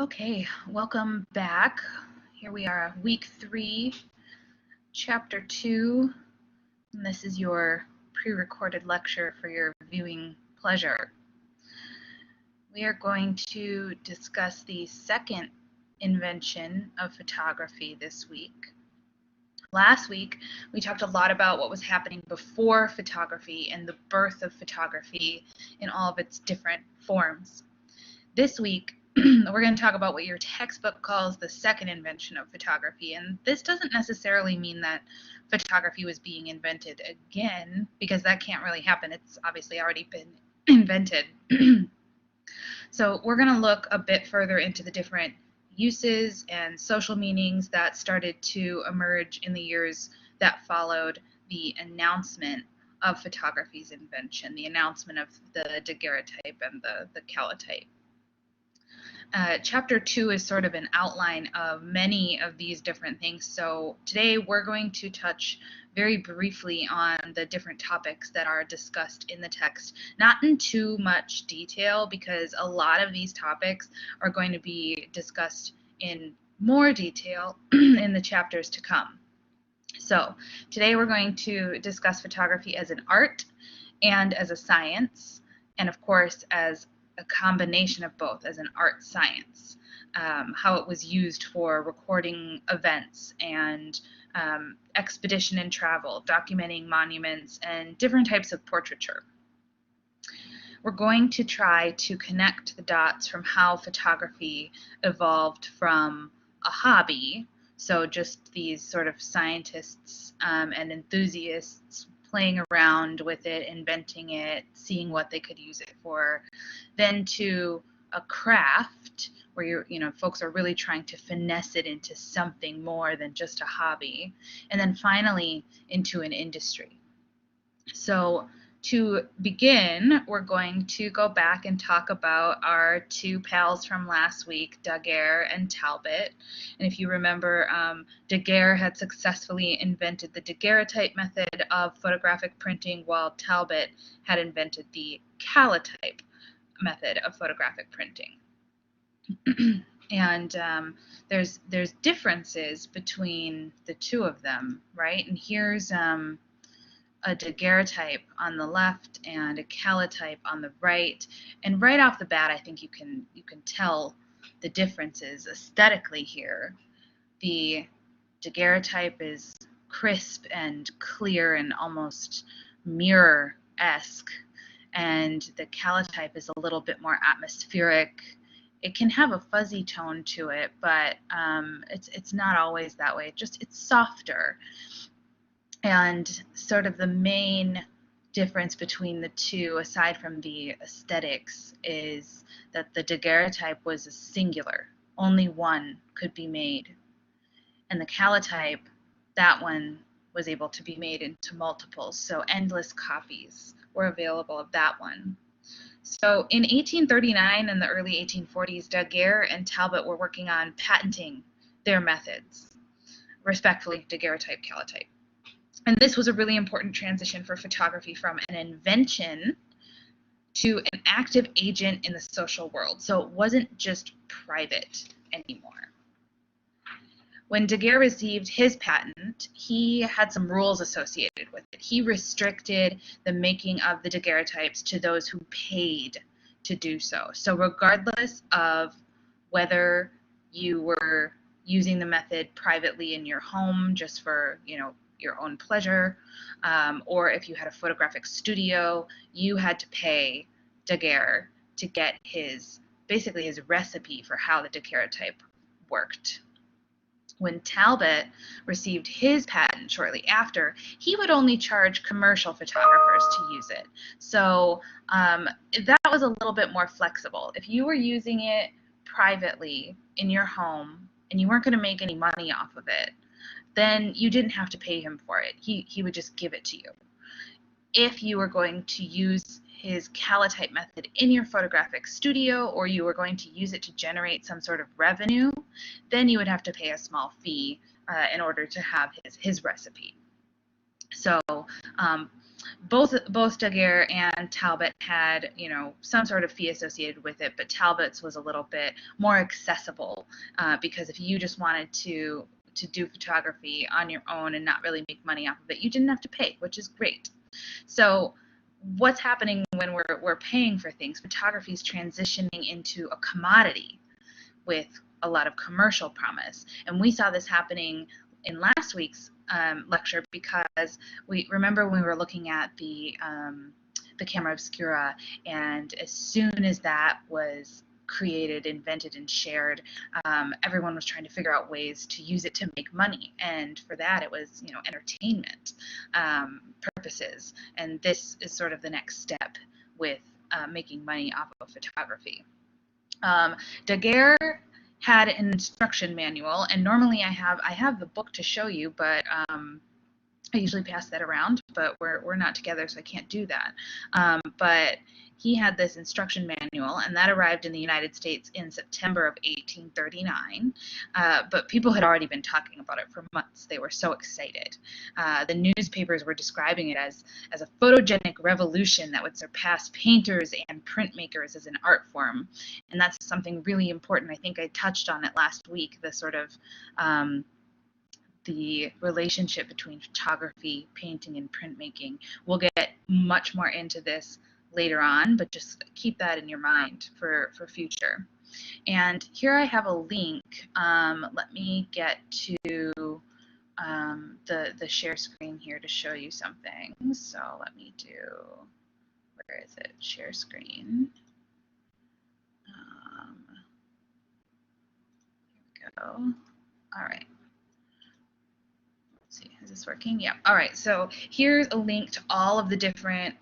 Okay, welcome back. Here we are, week 3, chapter 2, and this is your pre-recorded lecture for your viewing pleasure. We are going to discuss the second invention of photography this week. Last week, we talked a lot about what was happening before photography and the birth of photography in all of its different forms. This week, we're going to talk about what your textbook calls the second invention of photography. And this doesn't necessarily mean that photography was being invented again, because that can't really happen. It's obviously already been invented. So we're going to look a bit further into the different uses and social meanings that started to emerge in the years that followed the announcement of photography's invention, the announcement of the daguerreotype and the calotype. Chapter 2 is sort of an outline of many of these different things. So today we're going to touch very briefly on the different topics that are discussed in the text, not in too much detail, because a lot of these topics are going to be discussed in more detail in the chapters to come. So today we're going to discuss photography as an art and as a science, and of course as a combination of both, as an art science, how it was used for recording events and expedition and travel, documenting monuments, and different types of portraiture. We're going to try to connect the dots from how photography evolved from a hobby, so just these sort of scientists and enthusiasts playing around with it, inventing it, seeing what they could use it for, then to a craft where folks are really trying to finesse it into something more than just a hobby, and then finally into an industry. So to begin, we're going to go back and talk about our two pals from last week, Daguerre and Talbot. And if you remember, Daguerre had successfully invented the daguerreotype method of photographic printing, while Talbot had invented the calotype method of photographic printing. And there's differences between the two of them, right? And here's a daguerreotype on the left and a calotype on the right, and right off the bat, I think you can tell the differences aesthetically here. The daguerreotype is crisp and clear and almost mirror-esque, and the calotype is a little bit more atmospheric. It can have a fuzzy tone to it, but it's not always that way. It's softer. And sort of the main difference between the two, aside from the aesthetics, is that the daguerreotype was a singular. Only one could be made. And the calotype, that one was able to be made into multiples, so endless copies were available of that one. So in 1839 and the early 1840s, Daguerre and Talbot were working on patenting their methods, respectfully, daguerreotype, calotype. And this was a really important transition for photography from an invention to an active agent in the social world. So it wasn't just private anymore. When Daguerre received his patent, he had some rules associated with it. He restricted the making of the daguerreotypes to those who paid to do so. So regardless of whether you were using the method privately in your home just for, your own pleasure, or if you had a photographic studio, you had to pay Daguerre to get basically his recipe for how the daguerreotype worked. When Talbot received his patent shortly after, he would only charge commercial photographers to use it. So that was a little bit more flexible. If you were using it privately in your home and you weren't going to make any money off of it, then you didn't have to pay him for it. He would just give it to you. If you were going to use his calotype method in your photographic studio, or you were going to use it to generate some sort of revenue, then you would have to pay a small fee in order to have his recipe. So both Daguerre and Talbot had, some sort of fee associated with it, but Talbot's was a little bit more accessible because if you just wanted to do photography on your own and not really make money off of it, you didn't have to pay, which is great. So what's happening when we're paying for things? Photography is transitioning into a commodity with a lot of commercial promise, and we saw this happening in last week's lecture because we remember when we were looking at the camera obscura, and as soon as that was created, invented, and shared, everyone was trying to figure out ways to use it to make money, and for that it was entertainment purposes, and this is sort of the next step with making money off of photography. Daguerre had an instruction manual, and normally I have the book to show you, but I usually pass that around, but we're not together, so I can't do that. But he had this instruction manual, and that arrived in the United States in September of 1839. But people had already been talking about it for months. They were so excited. The newspapers were describing it as a photogenic revolution that would surpass painters and printmakers as an art form. And that's something really important. I think I touched on it last week, the sort of the relationship between photography, painting, and printmaking. We'll get much more into this later on, but just keep that in your mind for future. And here I have a link. Let me get to the share screen here to show you something. So let me do, where is it? Share screen. Here we go. All right. See, is this working? Yeah. All right. So here's a link to all of the different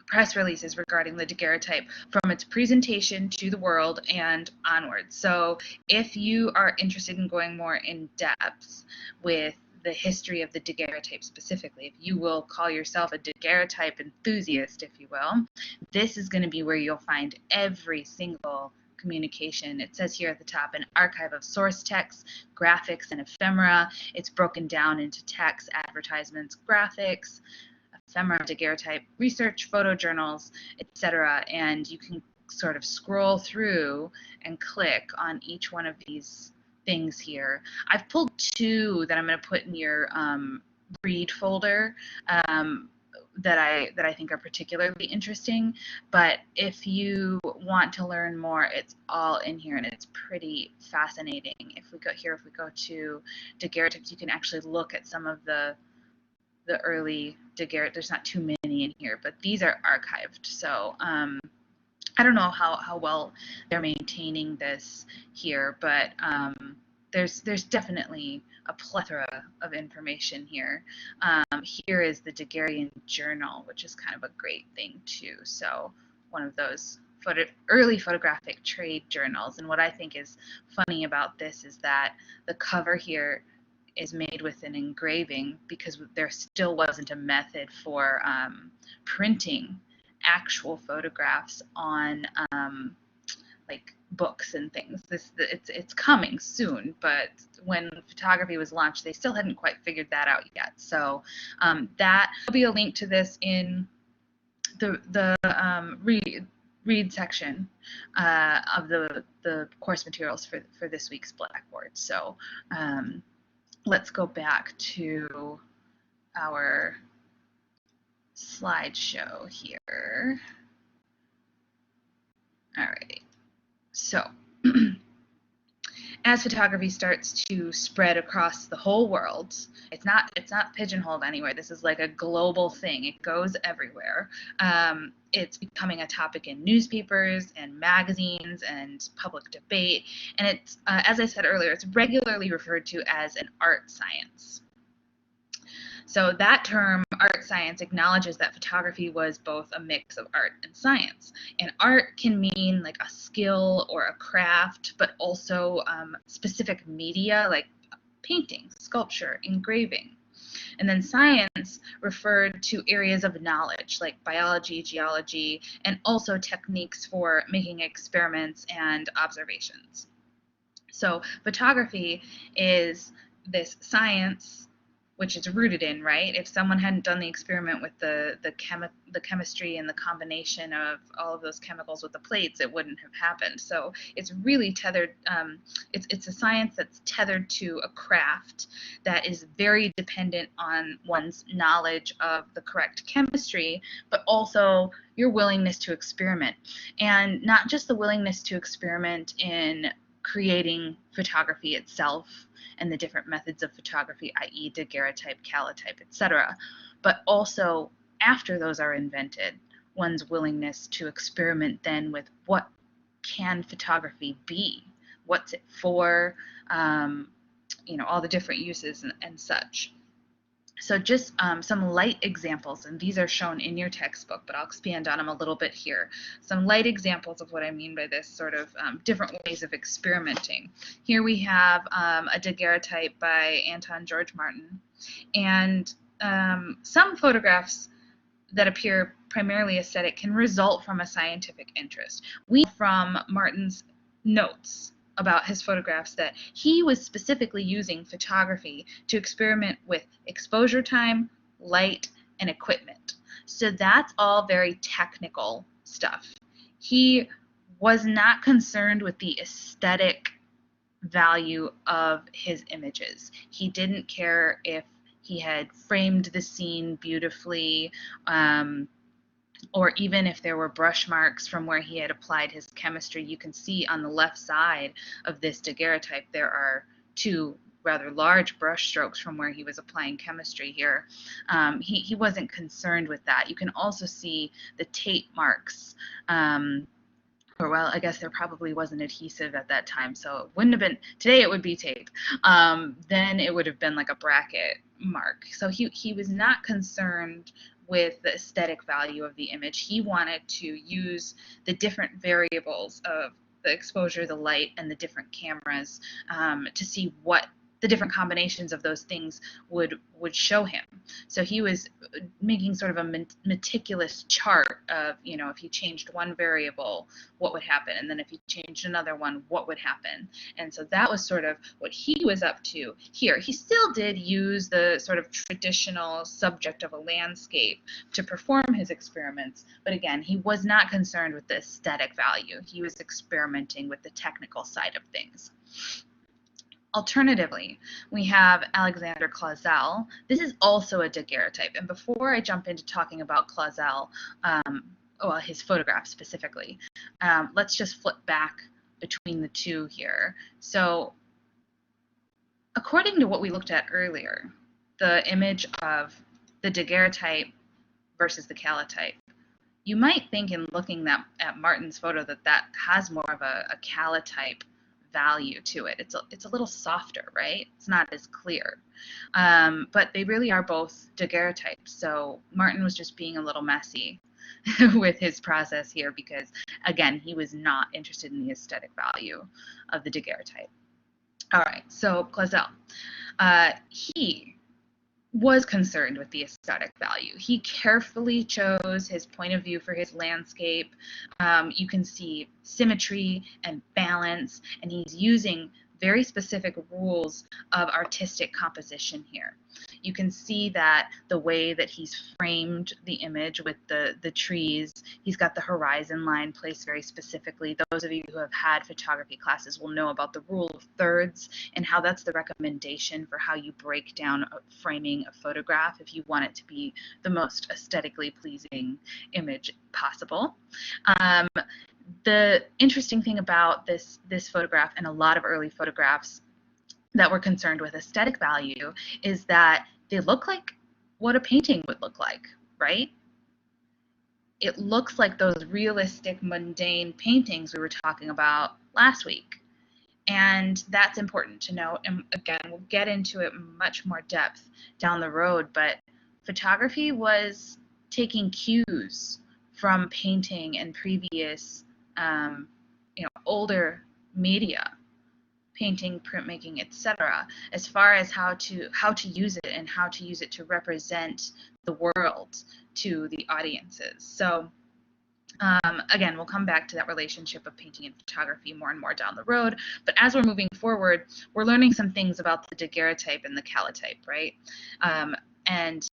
press releases regarding the daguerreotype from its presentation to the world and onward. So if you are interested in going more in depth with the history of the daguerreotype specifically, if you will call yourself a daguerreotype enthusiast, if you will, this is going to be where you'll find every single communication. It says here at the top, an archive of source texts, graphics, and ephemera. It's broken down into text, advertisements, graphics, ephemera, daguerreotype, research, photojournals, etc. And you can sort of scroll through and click on each one of these things here. I've pulled two that I'm going to put in your read folder that I think are particularly interesting, but if you want to learn more, it's all in here and it's pretty fascinating. If we go to daguerreotypes, you can actually look at some of the early daguerre. There's not too many in here, but these are archived. So I don't know how well they're maintaining this here, but there's definitely a plethora of information here. Here is the Daguerrean Journal, which is kind of a great thing too. So one of those early photographic trade journals. And what I think is funny about this is that the cover here is made with an engraving because there still wasn't a method for printing actual photographs on like books and things. It's coming soon, but when photography was launched, they still hadn't quite figured that out yet. So that will be a link to this in the read section of the course materials for this week's Blackboard. So let's go back to our slideshow here. All right. So as photography starts to spread across the whole world, it's not pigeonholed anywhere. This is like a global thing. It goes everywhere. It's becoming a topic in newspapers and magazines and public debate. And it's, as I said earlier, it's regularly referred to as an art science. So that term, art science, acknowledges that photography was both a mix of art and science. And art can mean like a skill or a craft, but also specific media like painting, sculpture, engraving. And then science referred to areas of knowledge like biology, geology, and also techniques for making experiments and observations. So photography is this science which it's rooted in, right? If someone hadn't done the experiment with the chemistry and the combination of all of those chemicals with the plates, it wouldn't have happened. So it's really tethered. It's a science that's tethered to a craft that is very dependent on one's knowledge of the correct chemistry, but also your willingness to experiment, and not just the willingness to experiment in creating photography itself and the different methods of photography, i.e. daguerreotype, calotype, etc., but also after those are invented, one's willingness to experiment then with what can photography be, what's it for, all the different uses and such. So just some light examples, and these are shown in your textbook, but I'll expand on them a little bit here. Some light examples of what I mean by this sort of different ways of experimenting. Here we have a daguerreotype by Anton George Martin, and some photographs that appear primarily aesthetic can result from a scientific interest. We know from Martin's notes about his photographs that he was specifically using photography to experiment with exposure time, light, and equipment. So that's all very technical stuff. He was not concerned with the aesthetic value of his images. He didn't care if he had framed the scene beautifully, or even if there were brush marks from where he had applied his chemistry. You can see on the left side of this daguerreotype there are two rather large brush strokes from where he was applying chemistry here. He wasn't concerned with that. You can also see the tape marks, or well, I guess there probably wasn't adhesive at that time, so it wouldn't have been, today it would be tape. Then it would have been like a bracket mark. So he was not concerned with the aesthetic value of the image. He wanted to use the different variables of the exposure, the light, and the different cameras to see what the different combinations of those things would show him. So he was making sort of a meticulous chart of, if he changed one variable, what would happen, and then if he changed another one, what would happen. And so that was sort of what he was up to here. He still did use the sort of traditional subject of a landscape to perform his experiments, but again, he was not concerned with the aesthetic value. He was experimenting with the technical side of things. Alternatively, we have Alexander Clausel. This is also a daguerreotype. And before I jump into talking about Clausel, well, his photograph specifically, let's just flip back between the two here. So according to what we looked at earlier, the image of the daguerreotype versus the calotype, you might think in looking at Martin's photo that has more of a calotype value to it. It's a little softer, right? It's not as clear. But they really are both daguerreotypes. So Martin was just being a little messy with his process here because, again, he was not interested in the aesthetic value of the daguerreotype. All right, so Clausel. He was concerned with the aesthetic value. He carefully chose his point of view for his landscape. You can see symmetry and balance, and he's using very specific rules of artistic composition here. You can see that the way that he's framed the image with the trees, he's got the horizon line placed very specifically. Those of you who have had photography classes will know about the rule of thirds and how that's the recommendation for how you break down framing a photograph if you want it to be the most aesthetically pleasing image possible. The interesting thing about this photograph and a lot of early photographs that were concerned with aesthetic value is that they look like what a painting would look like, right? It looks like those realistic, mundane paintings we were talking about last week. And that's important to note. And again, we'll get into it in much more depth down the road, but photography was taking cues from painting and previous older media, painting, printmaking, etc., as far as how to use it and how to use it to represent the world to the audiences. So Again, we'll come back to that relationship of painting and photography more and more down the road. But as we're moving forward, we're learning some things about the daguerreotype and the calotype, right? And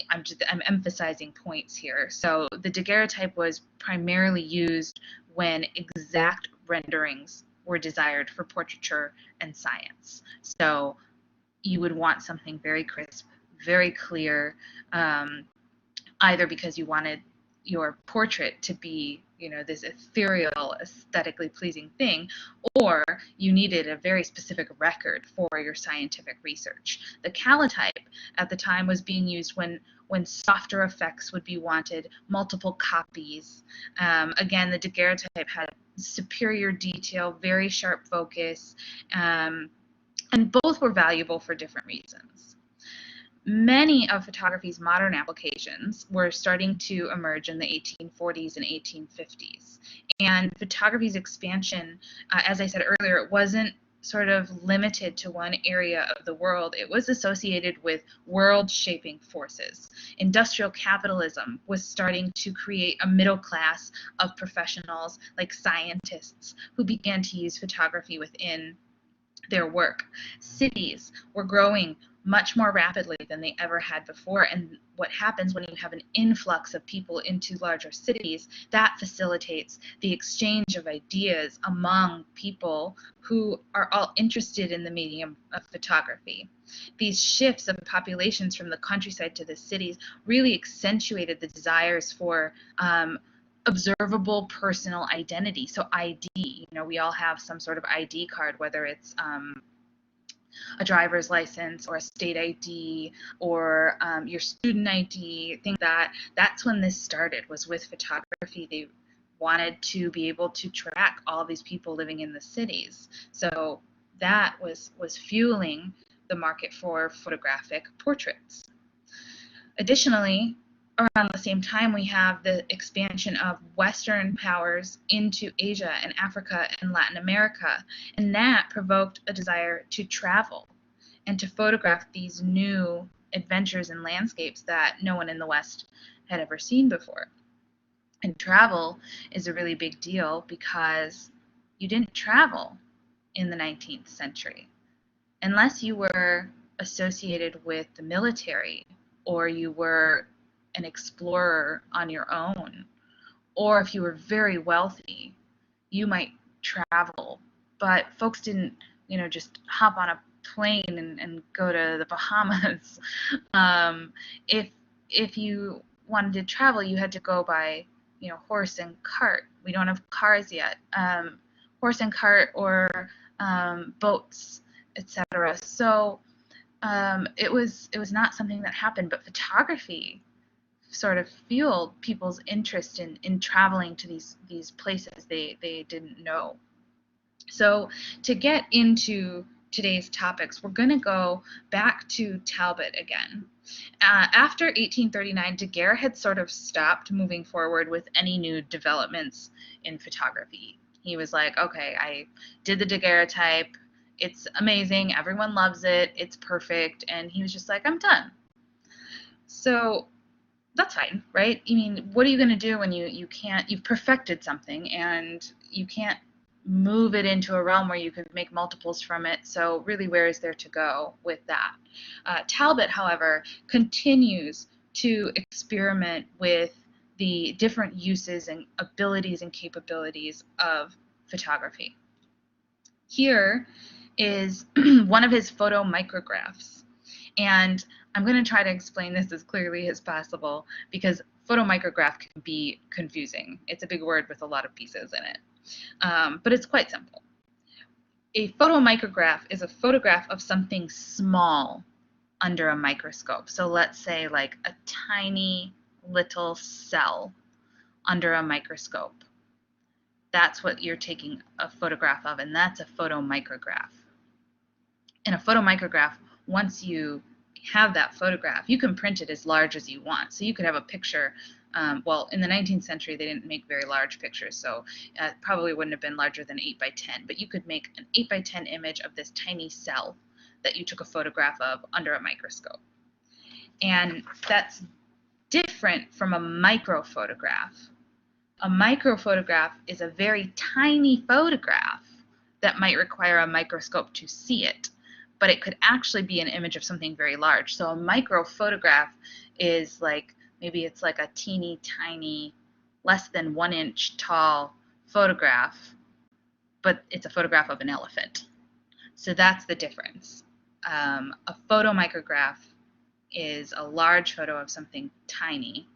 I'm emphasizing points here. So the daguerreotype was primarily used when exact renderings were desired for portraiture and science. So you would want something very crisp, very clear, either because you wanted your portrait to be, this ethereal, aesthetically pleasing thing, or you needed a very specific record for your scientific research. The calotype at the time was being used when softer effects would be wanted, multiple copies. Again, the daguerreotype had superior detail, very sharp focus, and both were valuable for different reasons. Many of photography's modern applications were starting to emerge in the 1840s and 1850s. And photography's expansion, as I said earlier, it wasn't sort of limited to one area of the world. It was associated with world-shaping forces. Industrial capitalism was starting to create a middle class of professionals like scientists who began to use photography within their work. Cities were growing much more rapidly than they ever had before. And what happens when you have an influx of people into larger cities, that facilitates the exchange of ideas among people who are all interested in the medium of photography. These shifts of populations from the countryside to the cities really accentuated the desires for observable personal identity. So ID, we all have some sort of ID card, whether it's a driver's license or a state ID or your student ID, things like that. That's when this started, was with photography. They wanted to be able to track all these people living in the cities. So that was fueling the market for photographic portraits. Additionally, around the same time, we have the expansion of Western powers into Asia and Africa and Latin America, and that provoked a desire to travel and to photograph these new adventures and landscapes that no one in the West had ever seen before. And travel is a really big deal because you didn't travel in the 19th century unless you were associated with the military, or you were an explorer on your own, or if you were very wealthy, you might travel. But folks didn't, just hop on a plane and go to the Bahamas. If you wanted to travel, you had to go by, horse and cart. We don't have cars yet. Horse and cart, or boats, etc. So it was not something that happened, but photography sort of fueled people's interest in traveling to these places they didn't know. So to get into today's topics, we're going to go back to Talbot again. After 1839, Daguerre had sort of stopped moving forward with any new developments in photography. He was like, okay, I did the daguerreotype. It's amazing. Everyone loves it. It's perfect. And he was just like, I'm done. So that's fine, right? I mean, what are you going to do when you've perfected something and you can't move it into a realm where you can make multiples from it? So really, where is there to go with that? Talbot, however, continues to experiment with the different uses and abilities and capabilities of photography. Here is one of his photomicrographs. And I'm going to try to explain this as clearly as possible because photomicrograph can be confusing. It's a big word with a lot of pieces in it. But it's quite simple. A photomicrograph is a photograph of something small under a microscope. So let's say like a tiny little cell under a microscope. That's what you're taking a photograph of, and that's a photomicrograph. In a photomicrograph, once you have that photograph, you can print it as large as you want. So you could have a picture, well, in the 19th century, they didn't make very large pictures, so it probably wouldn't have been larger than 8 by 10, but you could make an 8 by 10 image of this tiny cell that you took a photograph of under a microscope. And that's different from a microphotograph. A microphotograph is a very tiny photograph that might require a microscope to see it, but it could actually be an image of something very large. So a microphotograph is like, maybe it's like a teeny tiny, less than 1 inch tall photograph, but it's a photograph of an elephant. So that's the difference. A photomicrograph is a large photo of something tiny,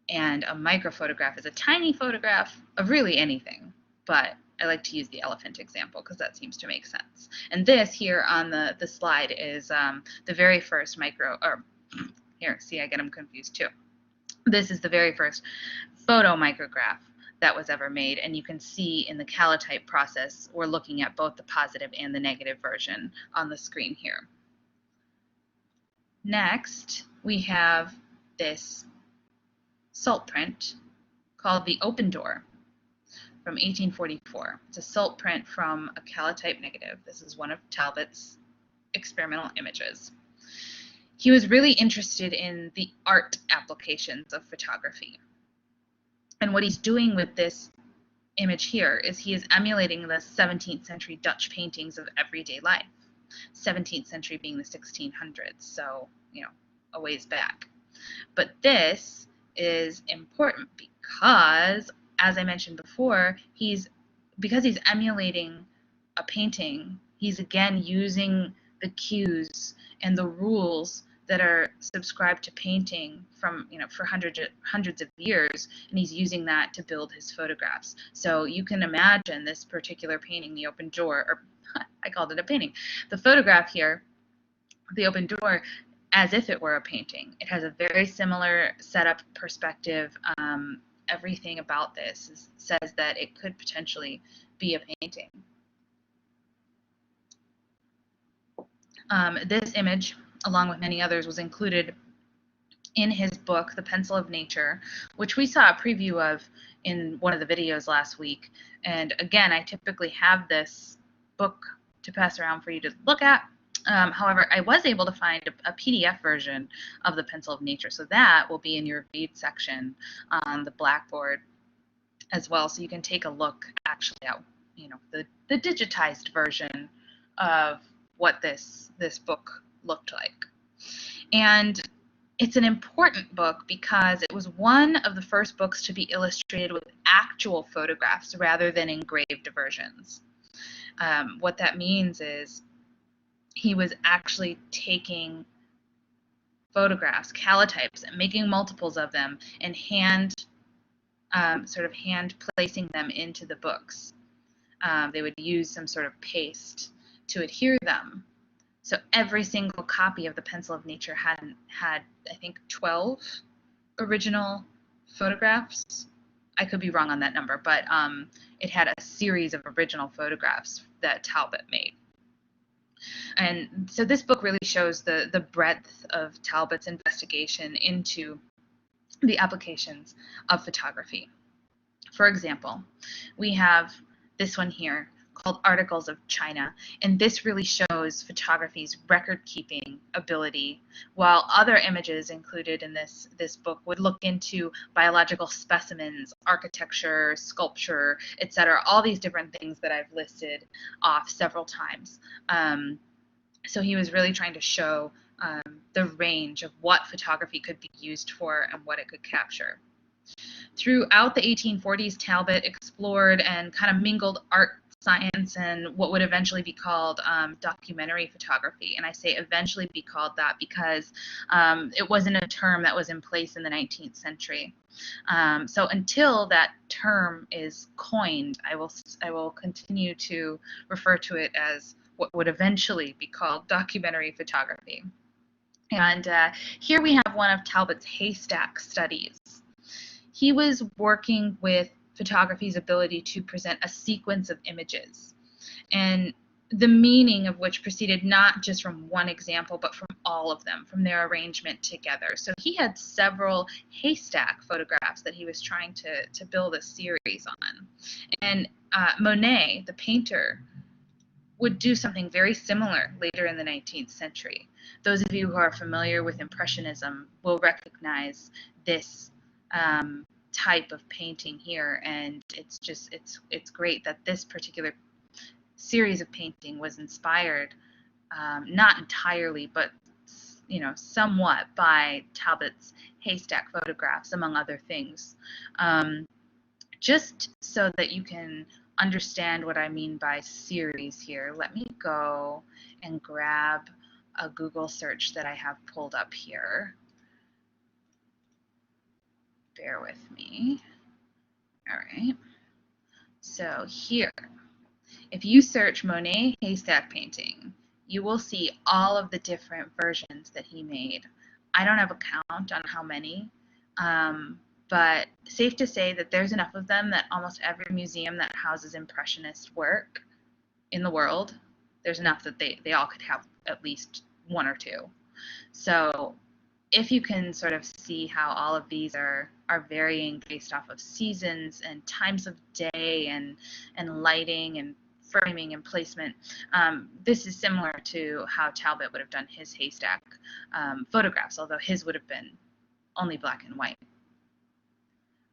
and a microphotograph is a tiny photograph of really anything, but I like to use the elephant example because that seems to make sense. And this here on the slide is the very first here, see, I get them confused too. This is the very first photomicrograph that was ever made, and you can see in the calotype process, we're looking at both the positive and the negative version on the screen here. Next, we have this salt print called the Open Door from 1844. It's a salt print from a calotype negative. This is one of Talbot's experimental images. He was really interested in the art applications of photography. And what he's doing with this image here is he is emulating the 17th century Dutch paintings of everyday life. 17th century being the 1600s, so, a ways back. But this is important because, as I mentioned before, because he's emulating a painting, he's again using the cues and the rules that are subscribed to painting from, for hundreds of years, and he's using that to build his photographs. So you can imagine this particular painting, the Open Door, or I called it a painting, the photograph here, the Open Door, as if it were a painting. It has a very similar setup, perspective. Everything about this says that it could potentially be a painting. This image, along with many others, was included in his book, The Pencil of Nature, which we saw a preview of in one of the videos last week. And again, I typically have this book to pass around for you to look at. However, I was able to find a PDF version of The Pencil of Nature, so that will be in your read section on the Blackboard as well, so you can take a look actually at the digitized version of what this book looked like. And it's an important book because it was one of the first books to be illustrated with actual photographs rather than engraved versions. What that means is he was actually taking photographs, calotypes, and making multiples of them and hand placing them into the books. They would use some sort of paste to adhere them. So every single copy of The Pencil of Nature had I think 12 original photographs. I could be wrong on that number, but it had a series of original photographs that Talbot made. And so this book really shows the breadth of Talbot's investigation into the applications of photography. For example, we have this one here called Articles of China, and this really shows photography's record-keeping ability, while other images included in this book would look into biological specimens, architecture, sculpture, etc., all these different things that I've listed off several times. So he was really trying to show the range of what photography could be used for and what it could capture. Throughout the 1840s, Talbot explored and kind of mingled art, science, and what would eventually be called documentary photography. And I say eventually be called that because it wasn't a term that was in place in the 19th century. So until that term is coined, I will continue to refer to it as what would eventually be called documentary photography. And here we have one of Talbot's haystack studies. He was working with photography's ability to present a sequence of images, and the meaning of which proceeded not just from one example, but from all of them, from their arrangement together. So he had several haystack photographs that he was trying to build a series on. And Monet, the painter, would do something very similar later in the 19th century. Those of you who are familiar with Impressionism will recognize this type of painting here, and it's great that this particular series of painting was inspired, not entirely, but somewhat by Talbot's haystack photographs, among other things. Just so that you can understand what I mean by series here, let me go and grab a Google search that I have pulled up here. Bear with me. All right. So here, if you search Monet haystack painting, you will see all of the different versions that he made. I don't have a count on how many, but safe to say that there's enough of them that almost every museum that houses Impressionist work in the world, there's enough that they all could have at least one or two. So if you can sort of see how all of these are varying based off of seasons and times of day and lighting and framing and placement, this is similar to how Talbot would have done his haystack photographs, although his would have been only black and white.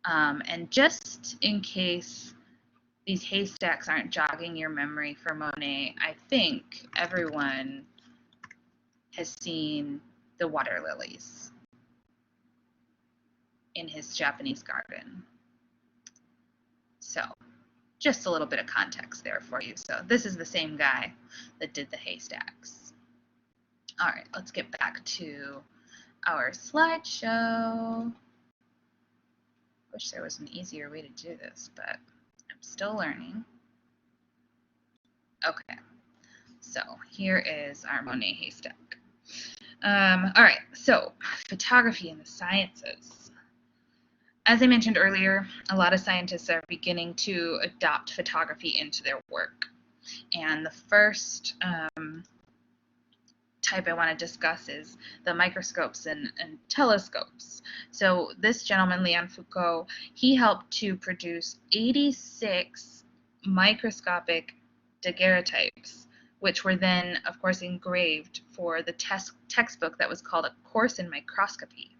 And just in case these haystacks aren't jogging your memory for Monet, I think everyone has seen the water lilies in his Japanese garden. So just a little bit of context there for you. So this is the same guy that did the haystacks. All right, let's get back to our slideshow. Wish there was an easier way to do this, but I'm still learning. Okay, so here is our Monet haystack. All right, so photography and the sciences. As I mentioned earlier, a lot of scientists are beginning to adopt photography into their work. And the first type I want to discuss is the microscopes and telescopes. So this gentleman, Leon Foucault, he helped to produce 86 microscopic daguerreotypes, which were then, of course, engraved for the textbook that was called A Course in Microscopy.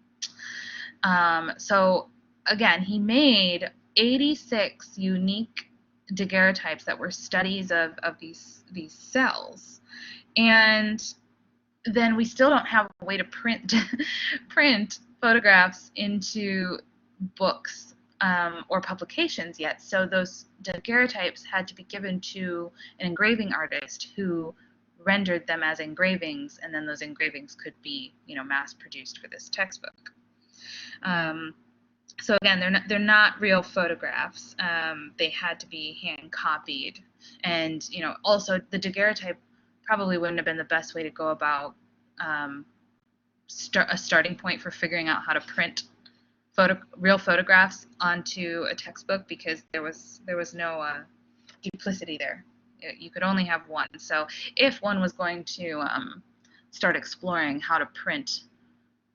So again, he made 86 unique daguerreotypes that were studies of these cells. And then we still don't have a way to print photographs into books or publications yet. So those daguerreotypes had to be given to an engraving artist who rendered them as engravings, and then those engravings could be, mass produced for this textbook. So again, they're not real photographs. They had to be hand copied, and also the daguerreotype probably wouldn't have been the best way to go about a starting point for figuring out how to print real photographs onto a textbook, because there was no duplicity there. You could only have one. So if one was going to start exploring how to print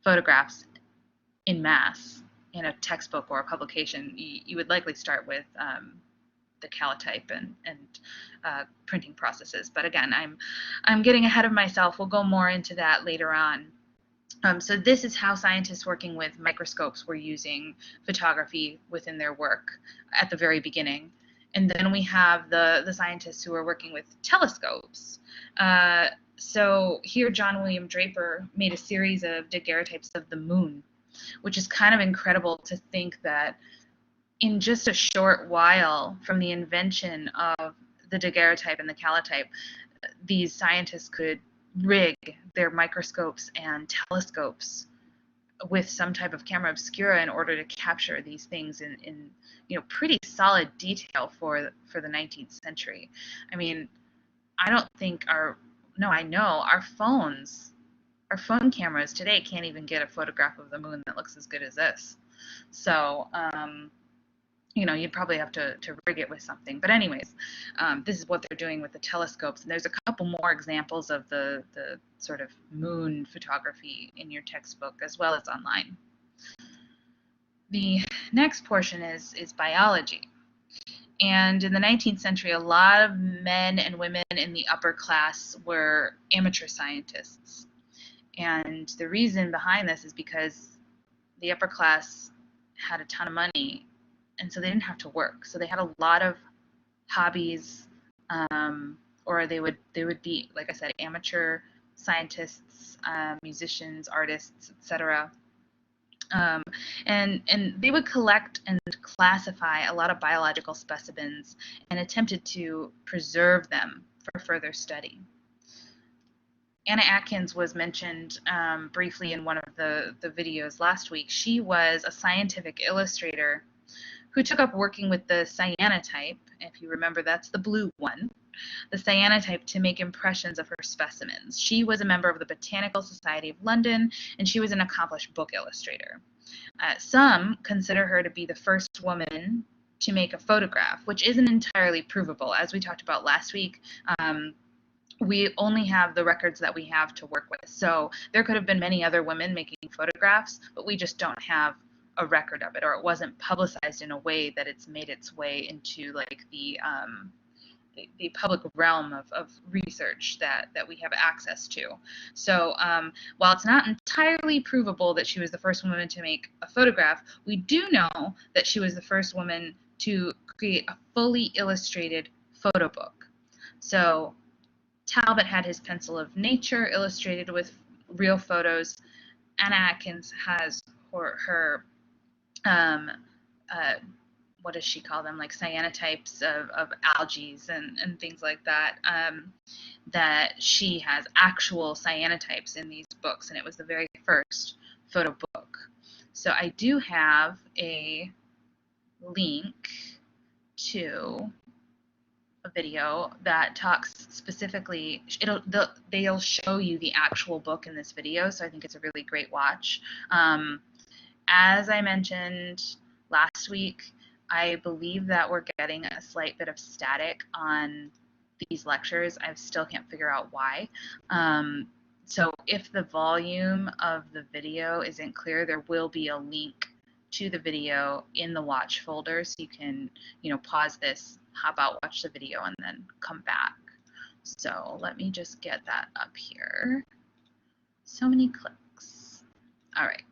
photographs in mass in a textbook or a publication, you would likely start with the calotype and printing processes. But again, I'm getting ahead of myself. We'll go more into that later on. So this is how scientists working with microscopes were using photography within their work at the very beginning. And then we have the scientists who are working with telescopes. So here John William Draper made a series of daguerreotypes of the moon, which is kind of incredible to think that in just a short while from the invention of the daguerreotype and the calotype, these scientists could rig their microscopes and telescopes with some type of camera obscura in order to capture these things in pretty solid detail for the 19th century. I mean, I don't think I know our phone cameras today can't even get a photograph of the moon that looks as good as this. So you'd probably have to rig it with something. But anyways, this is what they're doing with the telescopes. And there's a couple more examples of the sort of moon photography in your textbook as well as online. The next portion is biology. And in the 19th century, a lot of men and women in the upper class were amateur scientists. And the reason behind this is because the upper class had a ton of money, and so they didn't have to work. So they had a lot of hobbies, or they would be, like I said, amateur scientists, musicians, artists, etc. Um, and they would collect and classify a lot of biological specimens and attempted to preserve them for further study. Anna Atkins was mentioned briefly in one of the videos last week. She was a scientific illustrator who took up working with the cyanotype. If you remember, that's the blue one. The cyanotype to make impressions of her specimens. She was a member of the Botanical Society of London, and she was an accomplished book illustrator. Some consider her to be the first woman to make a photograph, which isn't entirely provable. As we talked about last week, we only have the records that we have to work with. So there could have been many other women making photographs, but we just don't have a record of it, or it wasn't publicized in a way that it's made its way into like the public realm of research that we have access to. So while it's not entirely provable that she was the first woman to make a photograph, we do know that she was the first woman to create a fully illustrated photo book. So Talbot had his Pencil of Nature illustrated with real photos. Anna Atkins has her what does she call them, like cyanotypes of algae and things like that, that she has actual cyanotypes in these books, and it was the very first photo book. So I do have a link to a video that talks specifically, they'll show you the actual book in this video, so I think it's a really great watch. As I mentioned last week, I believe that we're getting a slight bit of static on these lectures. I still can't figure out why. So if the volume of the video isn't clear, there will be a link to the video in the watch folder, so you can, pause this, hop out, watch the video, and then come back. So let me just get that up here. So many clicks. All right.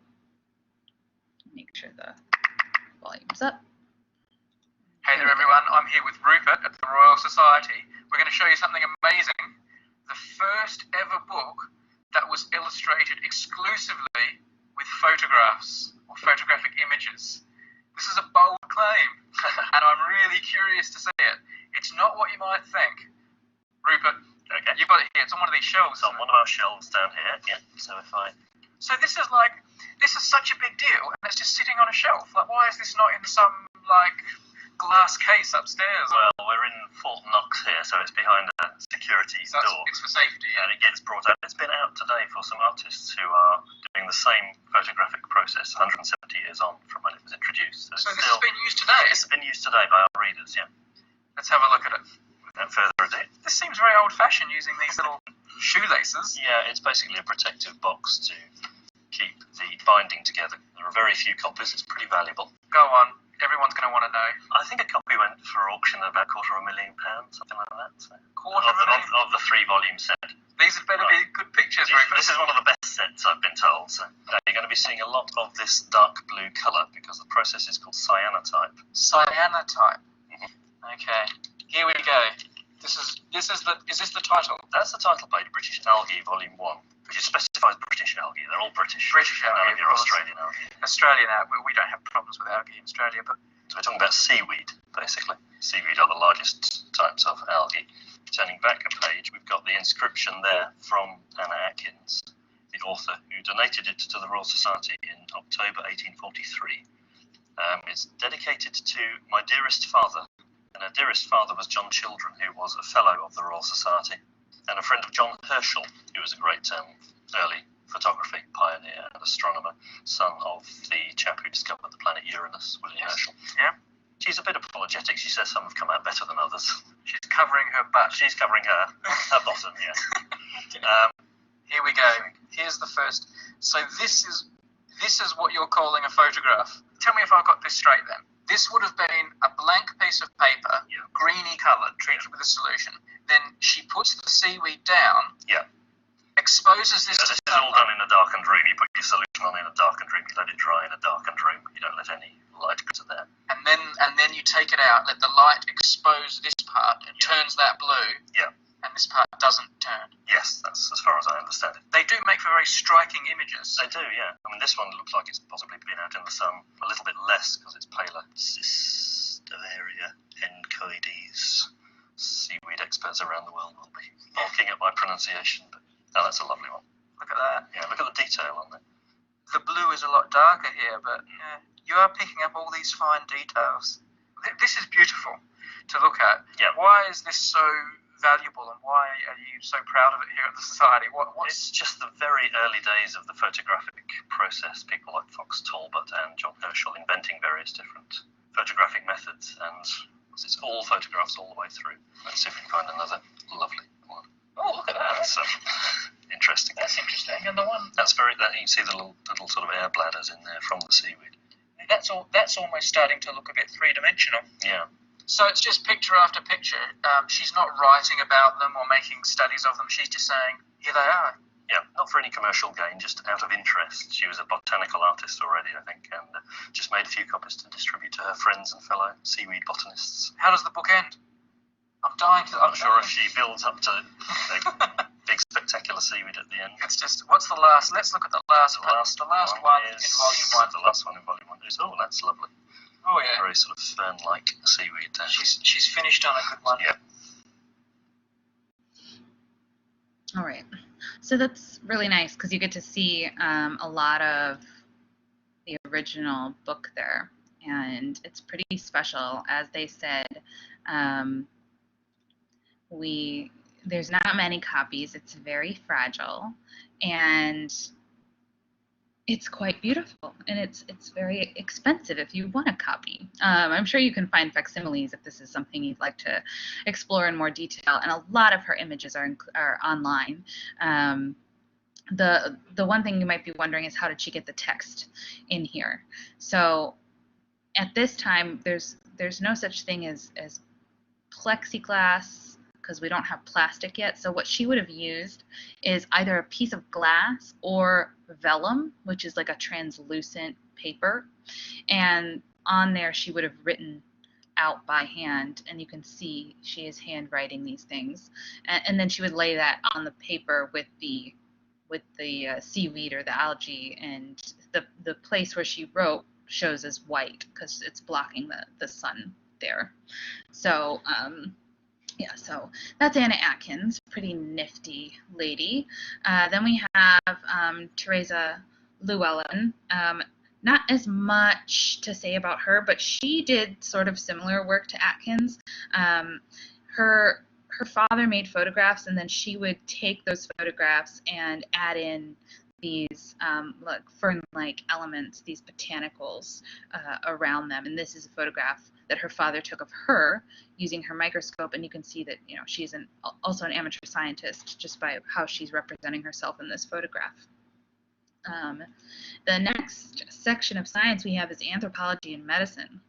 Make sure the volume's up. Hey there everyone, I'm here with Rupert at the Royal Society. We're going to show you something amazing. The first ever book that was illustrated exclusively with photographs or photographic images. This is a bold claim, and I'm really curious to see it. It's not what you might think. Rupert, okay, you've got it here. It's on one of these shelves. It's on one of our shelves down here, yeah. So this is such a big deal, and it's just sitting on a shelf. Like, why is this not in some, glass case upstairs? Well, we're in Fort Knox here, so it's behind a security door. It's for safety. And it gets brought out. It's been out today for some artists who are doing the same photographic process 170 years on from when it was introduced. So this has been used today? It's been used today by our readers, yeah. Let's have a look at it. Without further ado. This seems very old-fashioned, using these little shoelaces. Yeah, it's basically a protective box to keep the binding together. There are very few copies. It's pretty valuable. Go on. Everyone's going to want to know. I think a copy went for auction at about £250,000, something like that. So. Of the 3-volume set. These had better be good pictures, Rupert. This is one of the best sets, I've been told. So you're going to be seeing a lot of this dark blue colour because the process is called cyanotype. Cyanotype. Okay. Here we go. Is this the title? That's the title page, British Algae Volume 1, which specifies British algae. They're all British. British algae. Or Australian algae. Australian algae. We don't have problems with algae in Australia, but so we're talking about seaweed, basically. Seaweed are the largest types of algae. Turning back a page, we've got the inscription there from Anna Atkins, the author who donated it to the Royal Society in October 1843. It's dedicated to my dearest father, and her dearest father was John Children, who was a fellow of the Royal Society, and a friend of John Herschel, who was a great early photography pioneer and astronomer, son of the chap who discovered the planet Uranus, William Herschel. Yeah. She's a bit apologetic. She says some have come out better than others. She's covering her butt. She's covering her bottom, yeah. Here we go. Here's the first. So this is what you're calling a photograph. Tell me if I've got this straight then. This would have been a blank piece of paper, greeny coloured, treated with a solution. Then she puts the seaweed down, exposes this. Yeah, this is all done in a darkened room. You put your solution on in a darkened room. You let it dry in a darkened room. You don't let any light go to there. And then you take it out, let the light expose this part, it turns that blue. Yeah. And this part doesn't turn. Yes, that's as far as I understand it. They do make for very striking images. They do, yeah. I mean, this one looks like it's possibly been out in the sun a little bit less because it's paler. Cystivaria encoides. Seaweed experts around the world will be balking at my pronunciation, but that's a lovely one. Look at that. Yeah, look at the detail on it. The blue is a lot darker here, but yeah, you are picking up all these fine details. This is beautiful to look at. Yeah. Why is this so valuable, and why are you so proud of it here at the Society? It's just the very early days of the photographic process. People like Fox Talbot and John Herschel inventing various different photographic methods, and it's all photographs all the way through. Let's see if we can find another lovely one. Oh, look at that. That's interesting. That's interesting. And the one That's very. That you can see the little sort of air bladders in there from the seaweed. that's almost starting to look a bit three-dimensional. Yeah. So it's just picture after picture. She's not writing about them or making studies of them. She's just saying, here they are. Yeah, not for any commercial gain, just out of interest. She was a botanical artist already, I think, and just made a few copies to distribute to her friends and fellow seaweed botanists. How does the book end? I'm dying to. I'm not sure if she builds up to a big spectacular seaweed at the end. It's just, what's the last? Let's look at the last one. The last one in is volume one. The last one in volume one is, oh, that's lovely. Oh yeah. Very sort of fern-like seaweed there. She's finished on a good one. Yeah. All right. So that's really nice because you get to see a lot of the original book there, and it's pretty special. As they said, there's not many copies. It's very fragile, and it's quite beautiful, and it's very expensive if you want a copy. I'm sure you can find facsimiles if this is something you'd like to explore in more detail, and a lot of her images are online. The one thing you might be wondering is how did she get the text in here? So at this time, there's no such thing as plexiglass, because we don't have plastic yet. So what she would have used is either a piece of glass or vellum, which is like a translucent paper. And on there she would have written out by hand, and you can see she is handwriting these things. And then she would lay that on the paper with the seaweed or the algae, and the place where she wrote shows as white because it's blocking the sun there. So yeah, so that's Anna Atkins, pretty nifty lady. Then we have Teresa Llewellyn. Not as much to say about her, but she did sort of similar work to Atkins. Her father made photographs, and then she would take those photographs and add in these fern-like elements, these botanicals around them. And this is a photograph that her father took of her using her microscope, and you can see that she's also an amateur scientist just by how she's representing herself in this photograph. The next section of science we have is anthropology and medicine.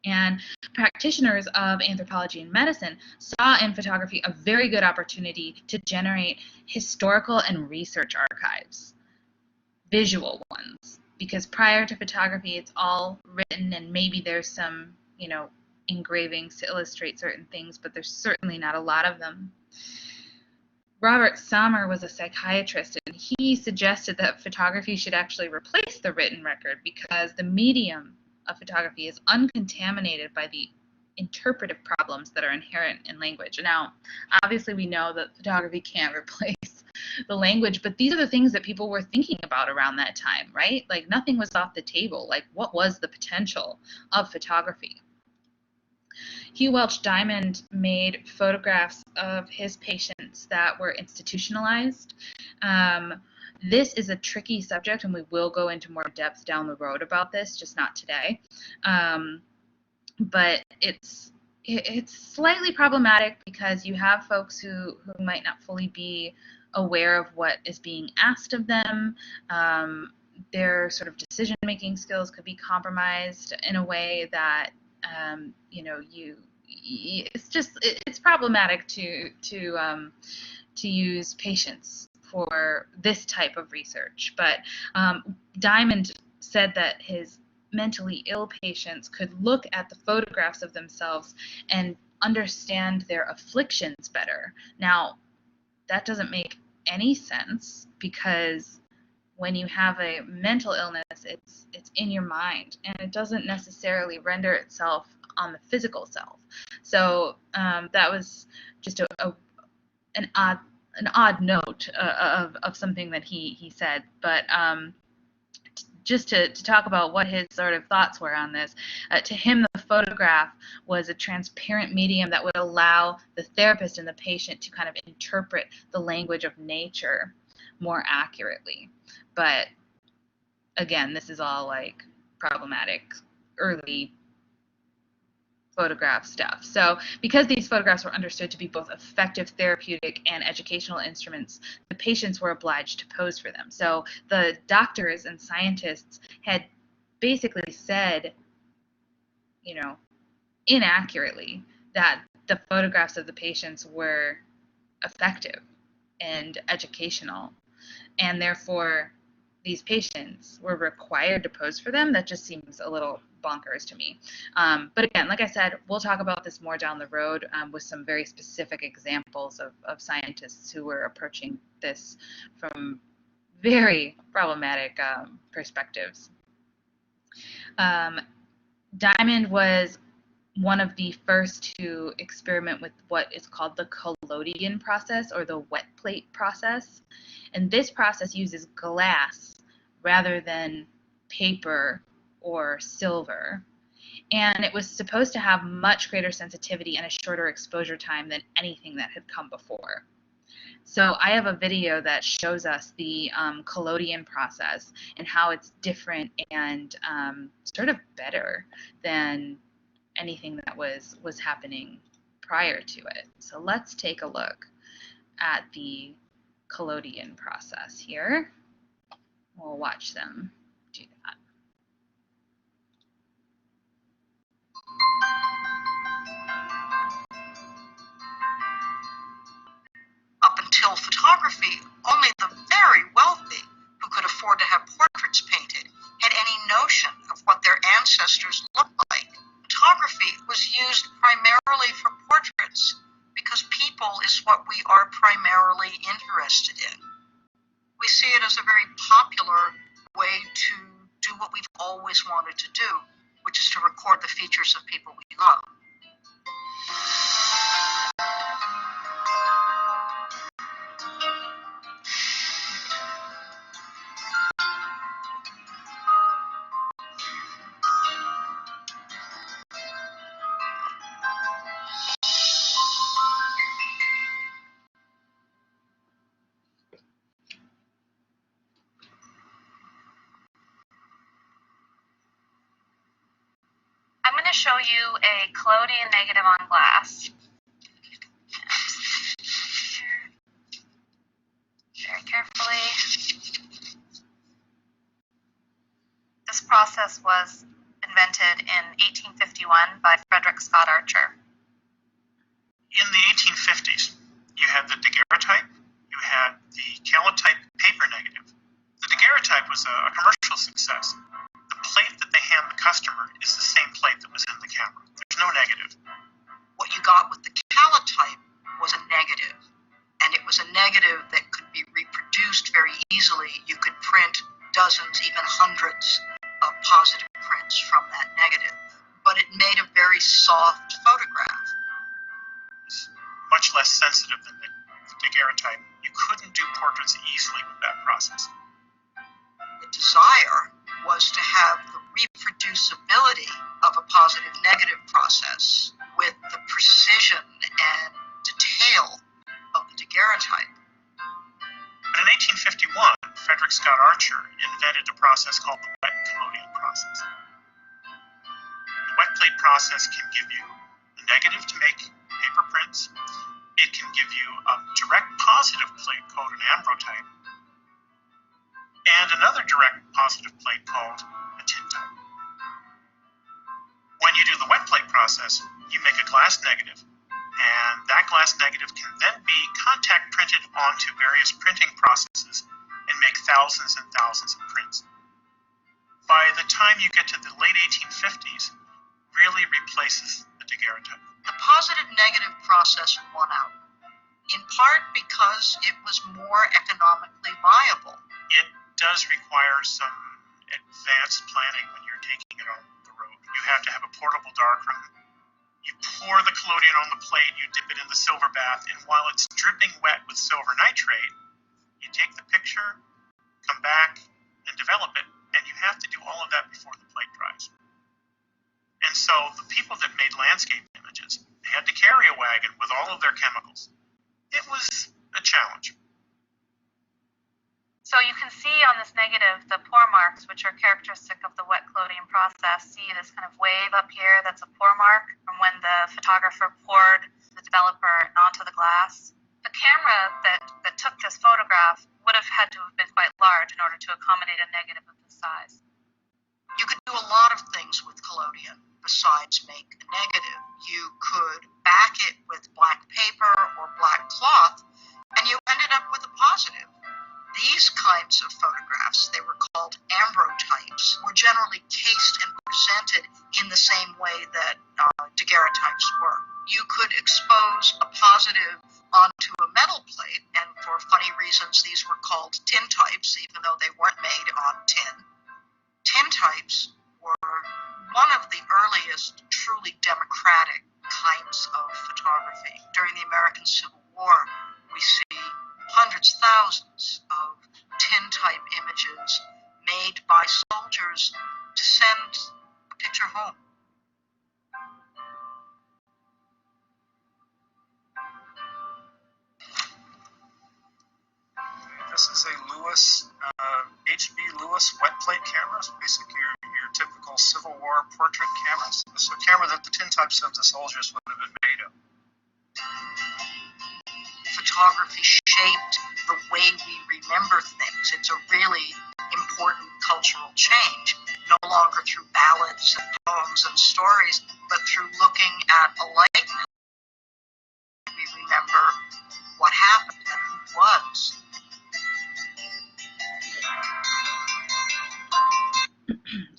And practitioners of anthropology and medicine saw in photography a very good opportunity to generate historical and research archives, visual ones, because prior to photography it's all written, and maybe there's some engravings to illustrate certain things, but there's certainly not a lot of them. Robert Sommer was a psychiatrist, and he suggested that photography should actually replace the written record because the medium of photography is uncontaminated by the interpretive problems that are inherent in language. Now, obviously we know that photography can't replace the language, but these are the things that people were thinking about around that time, right? Like nothing was off the table. Like what was the potential of photography? Hugh Welch Diamond made photographs of his patients that were institutionalized. This is a tricky subject, and we will go into more depth down the road about this, just not today. But it's slightly problematic because you have folks who might not fully be aware of what is being asked of them. Their sort of decision-making skills could be compromised in a way that it's problematic to use patients for this type of research. But Diamond said that his mentally ill patients could look at the photographs of themselves and understand their afflictions better. Now, that doesn't make any sense, because when you have a mental illness, it's in your mind, and it doesn't necessarily render itself on the physical self. So that was just an odd note of something that he said. But just to talk about what his sort of thoughts were on this, to him the photograph was a transparent medium that would allow the therapist and the patient to kind of interpret the language of nature more accurately. But again, this is all like problematic early photograph stuff. So because these photographs were understood to be both effective therapeutic and educational instruments, the patients were obliged to pose for them. So the doctors and scientists had basically said, inaccurately, that the photographs of the patients were effective and educational, and therefore these patients were required to pose for them. That just seems a little bonkers to me. But again, like I said, we'll talk about this more down the road with some very specific examples of scientists who were approaching this from very problematic perspectives. Diamond was one of the first to experiment with what is called the collodion process, or the wet plate process. And this process uses glass rather than paper or silver. And it was supposed to have much greater sensitivity and a shorter exposure time than anything that had come before. So I have a video that shows us the collodion process and how it's different and sort of better than anything that was happening prior to it. So let's take a look at the collodion process here. We'll watch them do that. Up until photography, only the very wealthy who could afford to have portraits painted had any notion of what their ancestors looked like. Photography was used primarily for portraits because people is what we are primarily interested in. We see it as a very popular way to do what we've always wanted to do, which is to record the features of people we love. I'm going to show you a collodion negative on glass. Very carefully. This process was invented in 1851 by Frederick Scott Archer. In the 1850s, you had the daguerreotype, you had the calotype paper negative. The daguerreotype was a commercial success. The plate that they hand the customer is the same plate that was in the camera. There's no negative. What you got with the calotype was a negative, and it was a negative that could be reproduced very easily. You could print dozens, even hundreds of positive prints from that negative, but it made a very soft photograph. It's much less sensitive than the daguerreotype. You couldn't do portraits easily with that process. The desire was to have the reproducibility of a positive-negative process with the precision and detail of the daguerreotype. But in 1851, Frederick Scott Archer invented a process called the wet collodion process. The wet plate process can give you a negative to make paper prints. It can give you a direct positive plate called an ambrotype, and another direct positive plate called a tintype. When you do the wet plate process, you make a glass negative, And that glass negative can then be contact printed onto various printing processes and make thousands and thousands of prints. By the time you get to the late 1850s, really replaces the daguerreotype. The positive-negative process won out, in part because it was more economically viable. It does require some advanced planning when you're taking it on the road. You have to have a portable darkroom. You pour the collodion on the plate, you dip it in the silver bath, and while it's dripping wet with silver nitrate, you take the picture, come back, and develop it, and you have to do all of that before the plate dries. And so the people that made landscape images, they had to carry a wagon with all of their chemicals. It was a challenge. So you can see on this negative the pore marks, which are characteristic of the wet collodion process. See this kind of wave up here, that's a pore mark from when the photographer poured the developer onto the glass. The camera that took this photograph would have had to have been quite large in order to accommodate a negative of this size. You could do a lot of things with collodion besides make a negative. You could back it with black paper or black cloth, and you ended up with a positive. These kinds of photographs, they were called ambrotypes, were generally cased and presented in the same way that daguerreotypes were. You could expose a positive onto a metal plate, and for funny reasons, these were called tintypes, even though they weren't made on tin. Tintypes were one of the earliest truly democratic kinds of photography. During the American Civil War, we see hundreds, thousands of tintype images made by soldiers to send a picture home. This is a Lewis, HB Lewis wet plate camera. So basically your typical Civil War portrait cameras. This is a camera that the tintypes of the soldiers would have been made of. Photography shaped the way we remember things. It's a really important cultural change, no longer through ballads and poems and stories, but through looking at a likeness. We remember what happened and who was.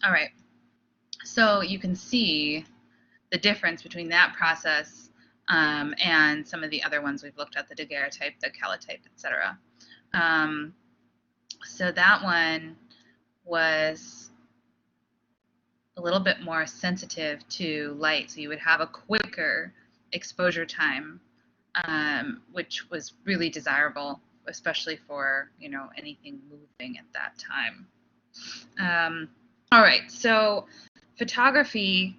All right. So you can see the difference between that process and some of the other ones we've looked at, the daguerreotype, the calotype, etc. So that one was a little bit more sensitive to light, so you would have a quicker exposure time, which was really desirable, especially for anything moving at that time. All right, so photography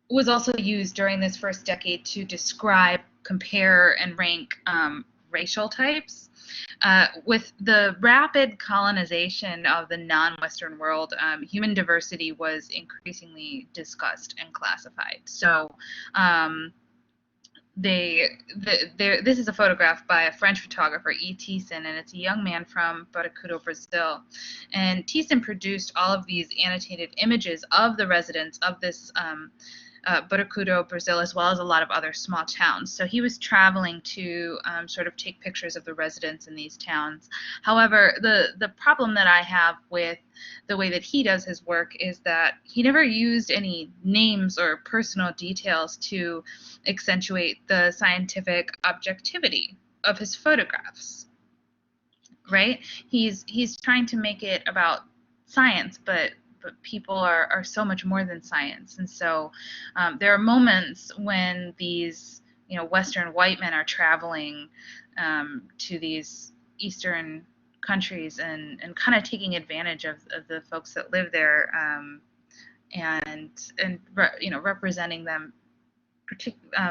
was also used during this first decade to describe, compare, and rank racial types. With the rapid colonization of the non-Western world, human diversity was increasingly discussed and classified. So this is a photograph by a French photographer, E. Thiessen, and it's a young man from Botucatu, Brazil. And Thiessen produced all of these annotated images of the residents of this Botucatu, Brazil, as well as a lot of other small towns. So he was traveling to sort of take pictures of the residents in these towns. However, the problem that I have with the way that he does his work is that he never used any names or personal details to accentuate the scientific objectivity of his photographs, right? He's trying to make it about science, but people are so much more than science. And so there are moments when these Western white men are traveling to these Eastern countries and kind of taking advantage of the folks that live there and representing them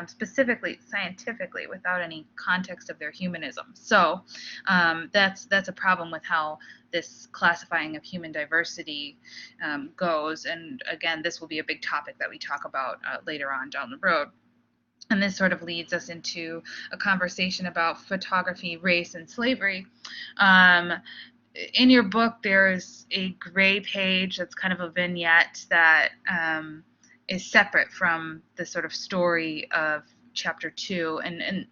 specifically scientifically without any context of their humanism. So that's a problem with how this classifying of human diversity goes. And again, this will be a big topic that we talk about later on down the road. And this sort of leads us into a conversation about photography, race, and slavery. In your book, there's a gray page that's kind of a vignette that is separate from the sort of story of chapter 2, and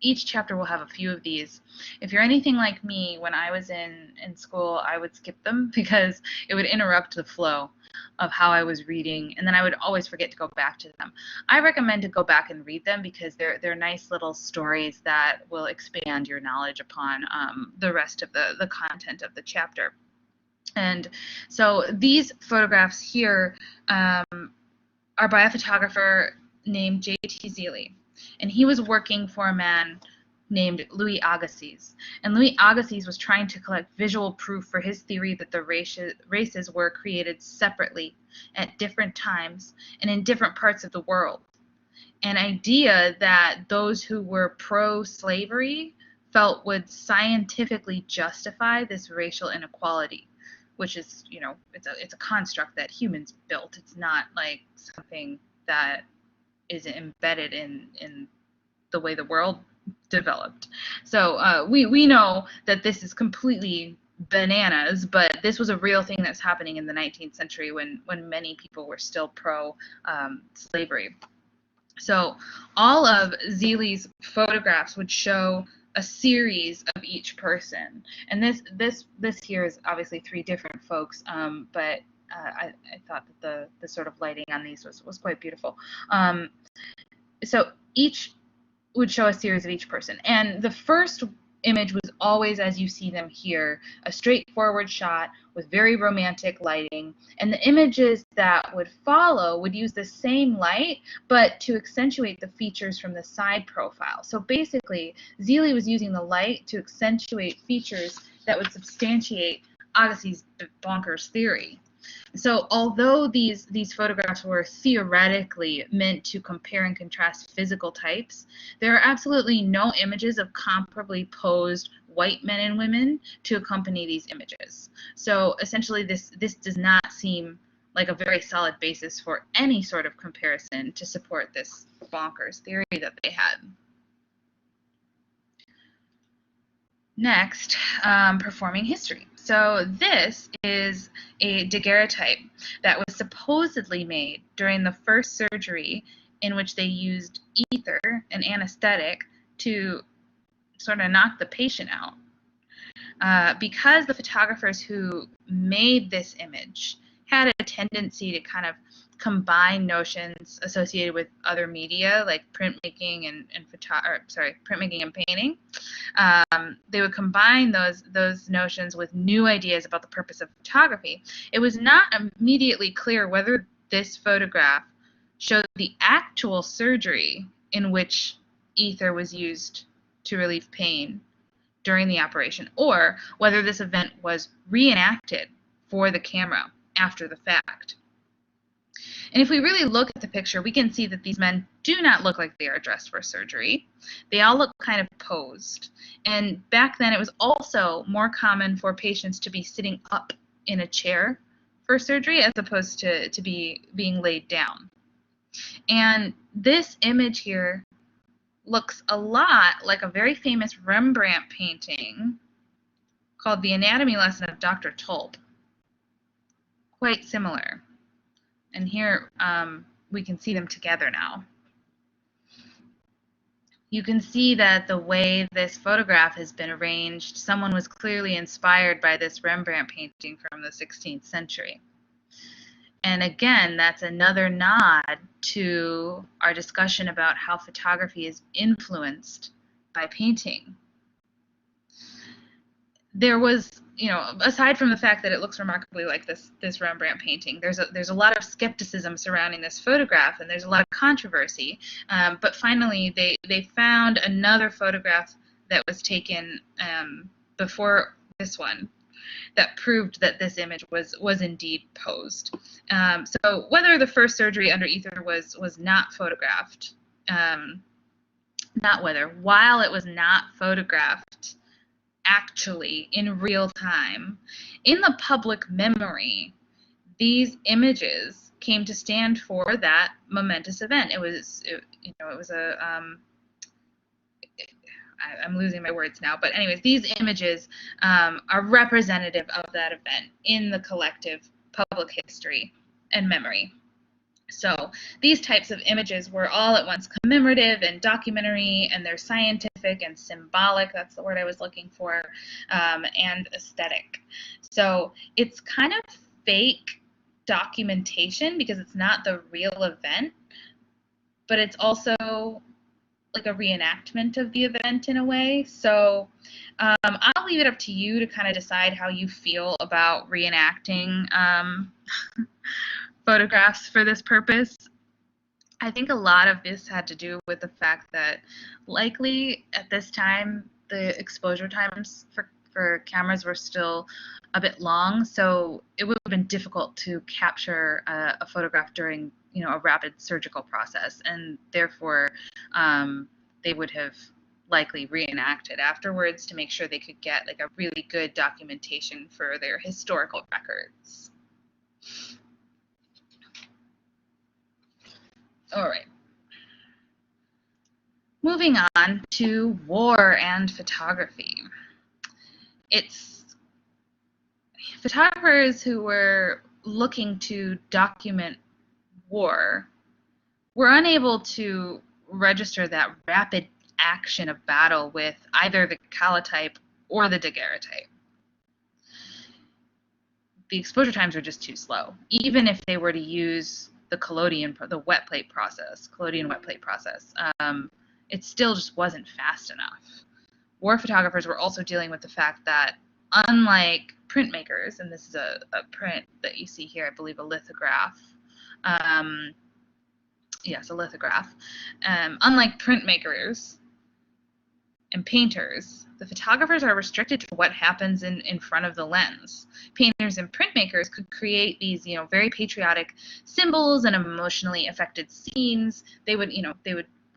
each chapter will have a few of these. If you're anything like me, when I was in school, I would skip them because it would interrupt the flow of how I was reading, and then I would always forget to go back to them. I recommend to go back and read them because they're nice little stories that will expand your knowledge upon the rest of the content of the chapter. And so these photographs here are by a photographer named J.T. Zealy, and he was working for a man named Louis Agassiz. And Louis Agassiz was trying to collect visual proof for his theory that the races were created separately at different times and in different parts of the world. An idea that those who were pro-slavery felt would scientifically justify this racial inequality, which is, you know, it's a construct that humans built. It's not like something that is embedded in the way the world developed. So we know that this is completely bananas, but this was a real thing that's happening in the 19th century when many people were still pro slavery. So all of Zealy's photographs would show a series of each person, and this here is obviously 3 different folks, but I thought that the sort of lighting on these was quite beautiful. So each would show a series of each person, and the first image was always, as you see them here, a straightforward shot with very romantic lighting, and the images that would follow would use the same light but to accentuate the features from the side profile. So basically, Zealy was using the light to accentuate features that would substantiate Agassiz's bonkers theory. So although these photographs were theoretically meant to compare and contrast physical types, there are absolutely no images of comparably posed white men and women to accompany these images. So essentially this does not seem like a very solid basis for any sort of comparison to support this bonkers theory that they had. Next, performing history. So this is a daguerreotype that was supposedly made during the first surgery in which they used ether, an anesthetic, to sort of knock the patient out. Because the photographers who made this image had a tendency to kind of combine notions associated with other media like printmaking and printmaking and painting. They would combine those notions with new ideas about the purpose of photography. It was not immediately clear whether this photograph showed the actual surgery in which ether was used to relieve pain during the operation, or whether this event was reenacted for the camera after the fact. And if we really look at the picture, we can see that these men do not look like they are dressed for surgery. They all look kind of posed. And back then, it was also more common for patients to be sitting up in a chair for surgery as opposed to being laid down. And this image here looks a lot like a very famous Rembrandt painting called The Anatomy Lesson of Dr. Tulp. Quite similar. And here we can see them together now. You can see that the way this photograph has been arranged, someone was clearly inspired by this Rembrandt painting from the 16th century. And again, that's another nod to our discussion about how photography is influenced by painting. There was, you know, aside from the fact that it looks remarkably like this Rembrandt painting, there's a lot of skepticism surrounding this photograph, and there's a lot of controversy. But finally, they found another photograph that was taken before this one that proved that this image was indeed posed. So whether the first surgery under ether was not photographed, while it was not photographed actually in real time, in the public memory, these images came to stand for that momentous event. It was I'm losing my words now, but anyways, these images are representative of that event in the collective public history and memory. So these types of images were all at once commemorative and documentary, and they're scientific and symbolic, that's the word I was looking for, and aesthetic. So it's kind of fake documentation because it's not the real event, but it's also like a reenactment of the event in a way. So I'll leave it up to you to kind of decide how you feel about reenacting photographs for this purpose. I think a lot of this had to do with the fact that likely at this time the exposure times for cameras were still a bit long, so it would have been difficult to capture a photograph during a rapid surgical process, and therefore they would have likely reenacted afterwards to make sure they could get like a really good documentation for their historical records. All right. Moving on to war and photography. It's photographers who were looking to document war were unable to register that rapid action of battle with either the calotype or the daguerreotype. The exposure times are just too slow, even if they were to use the wet plate process, collodion wet plate process. It still just wasn't fast enough. War photographers were also dealing with the fact that unlike printmakers, and this is a print that you see here, I believe a lithograph. Yes, a lithograph. Unlike printmakers and painters, the photographers are restricted to what happens in front of the lens. Painters and printmakers could create these, very patriotic symbols and emotionally affected scenes. They would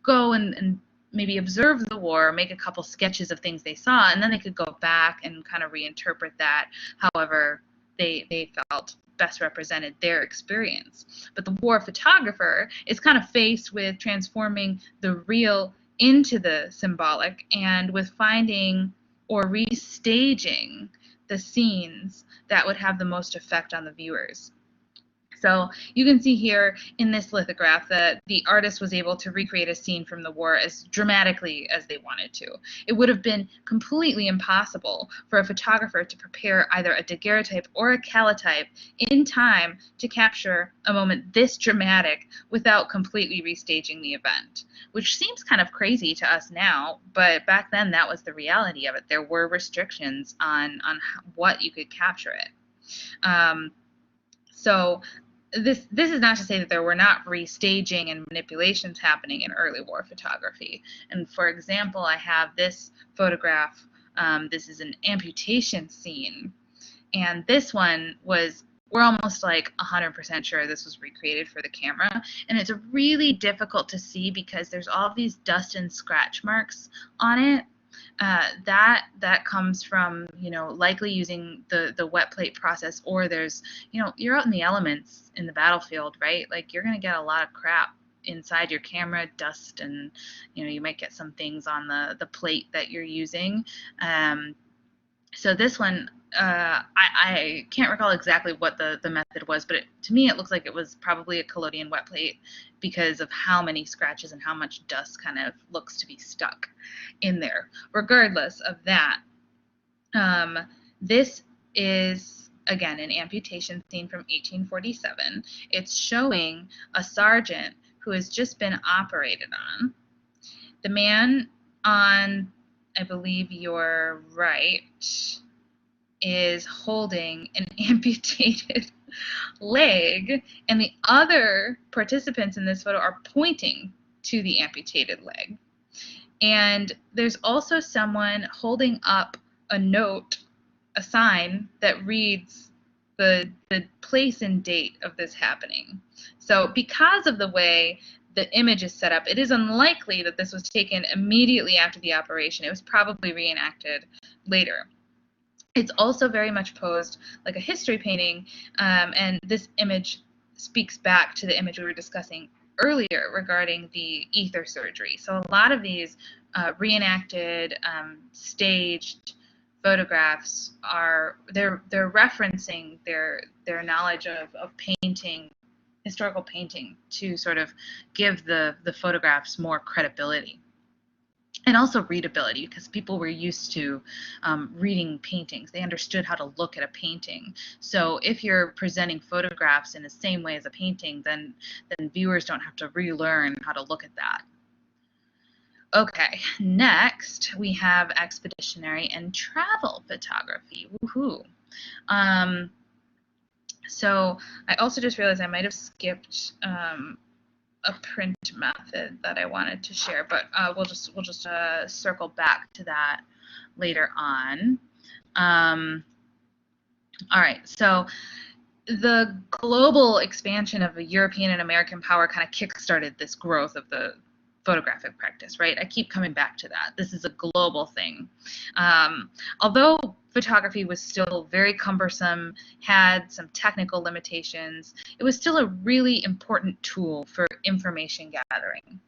go and maybe observe the war, make a couple sketches of things they saw, and then they could go back and kind of reinterpret that however they felt best represented their experience. But the war photographer is kind of faced with transforming the real into the symbolic and with finding or restaging the scenes that would have the most effect on the viewers. So you can see here in this lithograph that the artist was able to recreate a scene from the war as dramatically as they wanted to. It would have been completely impossible for a photographer to prepare either a daguerreotype or a calotype in time to capture a moment this dramatic without completely restaging the event, which seems kind of crazy to us now, but back then that was the reality of it. There were restrictions on what you could capture it. So this is not to say that there were not restaging and manipulations happening in early war photography. And for example, I have this photograph. This is an amputation scene, and this one we're almost like 100% sure this was recreated for the camera, and it's really difficult to see because there's all these dust and scratch marks on it. That comes from likely using the wet plate process, or there's you're out in the elements in the battlefield, right? Like you're gonna get a lot of crap inside your camera, dust, and you might get some things on the plate that you're using. So this one, I can't recall exactly what the method was, but to me it looks like it was probably a collodion wet plate because of how many scratches and how much dust kind of looks to be stuck in there. Regardless of that, this is, again, an amputation scene from 1847. It's showing a sergeant who has just been operated on. The man on, I believe, your right is holding an amputated leg, and the other participants in this photo are pointing to the amputated leg. And there's also someone holding up a note, a sign that reads the place and date of this happening. So because of the way the image is set up, it is unlikely that this was taken immediately after the operation. It was probably reenacted later. It's also very much posed like a history painting, and this image speaks back to the image we were discussing earlier regarding the ether surgery. So a lot of these reenacted, staged photographs they're referencing their knowledge of painting historical painting to sort of give the photographs more credibility. And also readability, because people were used to reading paintings. They understood how to look at a painting. So if you're presenting photographs in the same way as a painting, then viewers don't have to relearn how to look at that. Okay, next we have expeditionary and travel photography. Woohoo! So I also just realized I might have skipped a print method that I wanted to share, but we'll just circle back to that later on. All right, so the global expansion of European and American power kind of kickstarted this growth of the photographic practice, right? I keep coming back to that. This is a global thing. Although photography was still very cumbersome, had some technical limitations, it was still a really important tool for information gathering.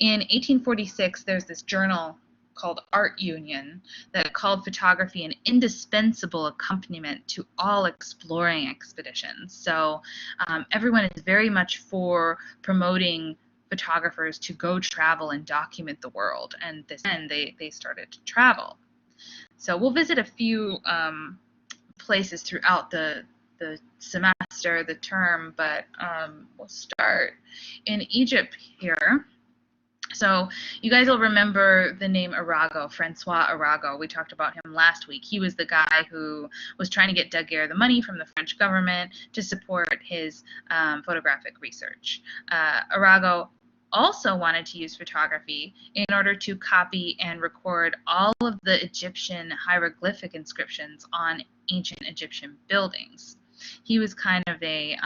In 1846, there's this journal called Art Union that called photography an indispensable accompaniment to all exploring expeditions. So everyone is very much for promoting photographers to go travel and document the world, and they started to travel. So we'll visit a few places throughout the semester, the term, but we'll start in Egypt here. So you guys will remember the name Arago, Francois Arago. We talked about him last week. He was the guy who was trying to get Daguerre the money from the French government to support his photographic research. Arago also wanted to use photography in order to copy and record all of the Egyptian hieroglyphic inscriptions on ancient Egyptian buildings. He was kind of it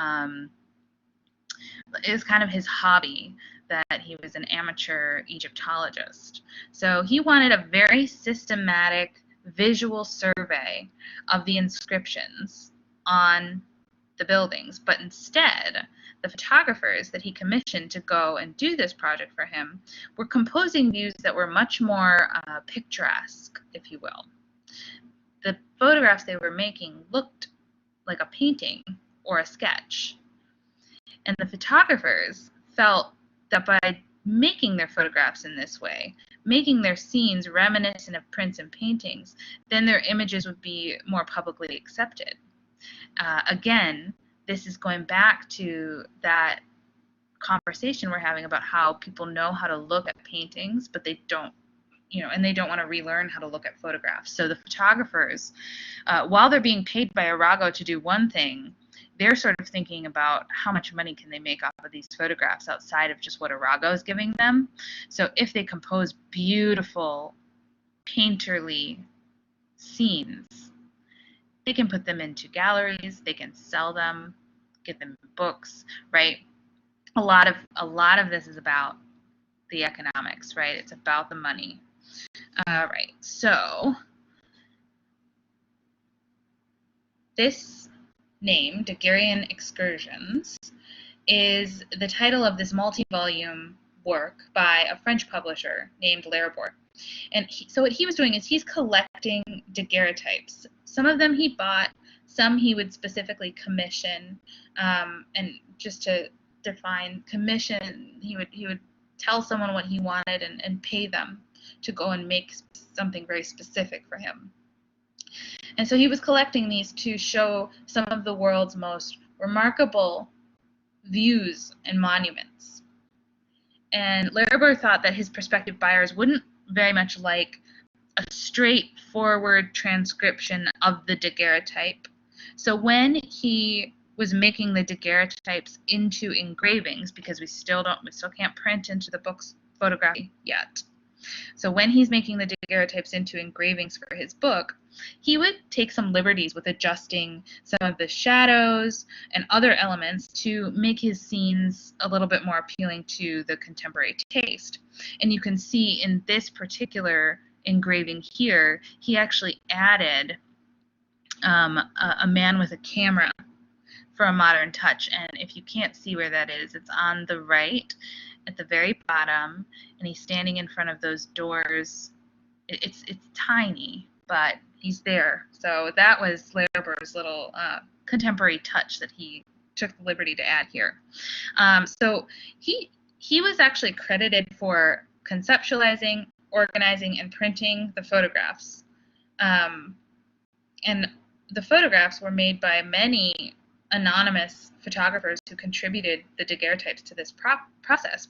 was kind of his hobby, that he was an amateur Egyptologist. So he wanted a very systematic visual survey of the inscriptions on the buildings, but instead the photographers that he commissioned to go and do this project for him were composing views that were much more picturesque, if you will. The photographs they were making looked like a painting or a sketch, and the photographers felt that by making their photographs in this way, making their scenes reminiscent of prints and paintings, then their images would be more publicly accepted. Again, this is going back to that conversation we're having about how people know how to look at paintings, but they don't, and they don't want to relearn how to look at photographs. So the photographers, while they're being paid by Arago to do one thing, they're sort of thinking about how much money can they make off of these photographs outside of just what Arago is giving them. So if they compose beautiful, painterly scenes, they can put them into galleries, they can sell them, get them books, right? A lot of this is about the economics, right? It's about the money. All right, so this name, Daguerrean Excursions, is the title of this multi-volume work by a French publisher named Larbour. And so what he was doing is he's collecting daguerreotypes. Some of them he bought, some he would specifically commission. And just to define commission, he would tell someone what he wanted and pay them to go and make something very specific for him. And so he was collecting these to show some of the world's most remarkable views and monuments. And Larbour thought that his prospective buyers wouldn't very much like a straightforward transcription of the daguerreotype. So when he was making the daguerreotypes into engravings, because we still can't print into the book's photography yet. So when he's making the daguerreotypes into engravings for his book, he would take some liberties with adjusting some of the shadows and other elements to make his scenes a little bit more appealing to the contemporary taste. And you can see in this particular engraving here, he actually added a man with a camera for a modern touch. And if you can't see where that is, it's on the right at the very bottom, and he's standing in front of those doors. It's tiny, but he's there. So that was Larbour's little contemporary touch that he took the liberty to add here. So he was actually credited for conceptualizing, organizing, and printing the photographs. And the photographs were made by many anonymous photographers who contributed the daguerreotypes to this process,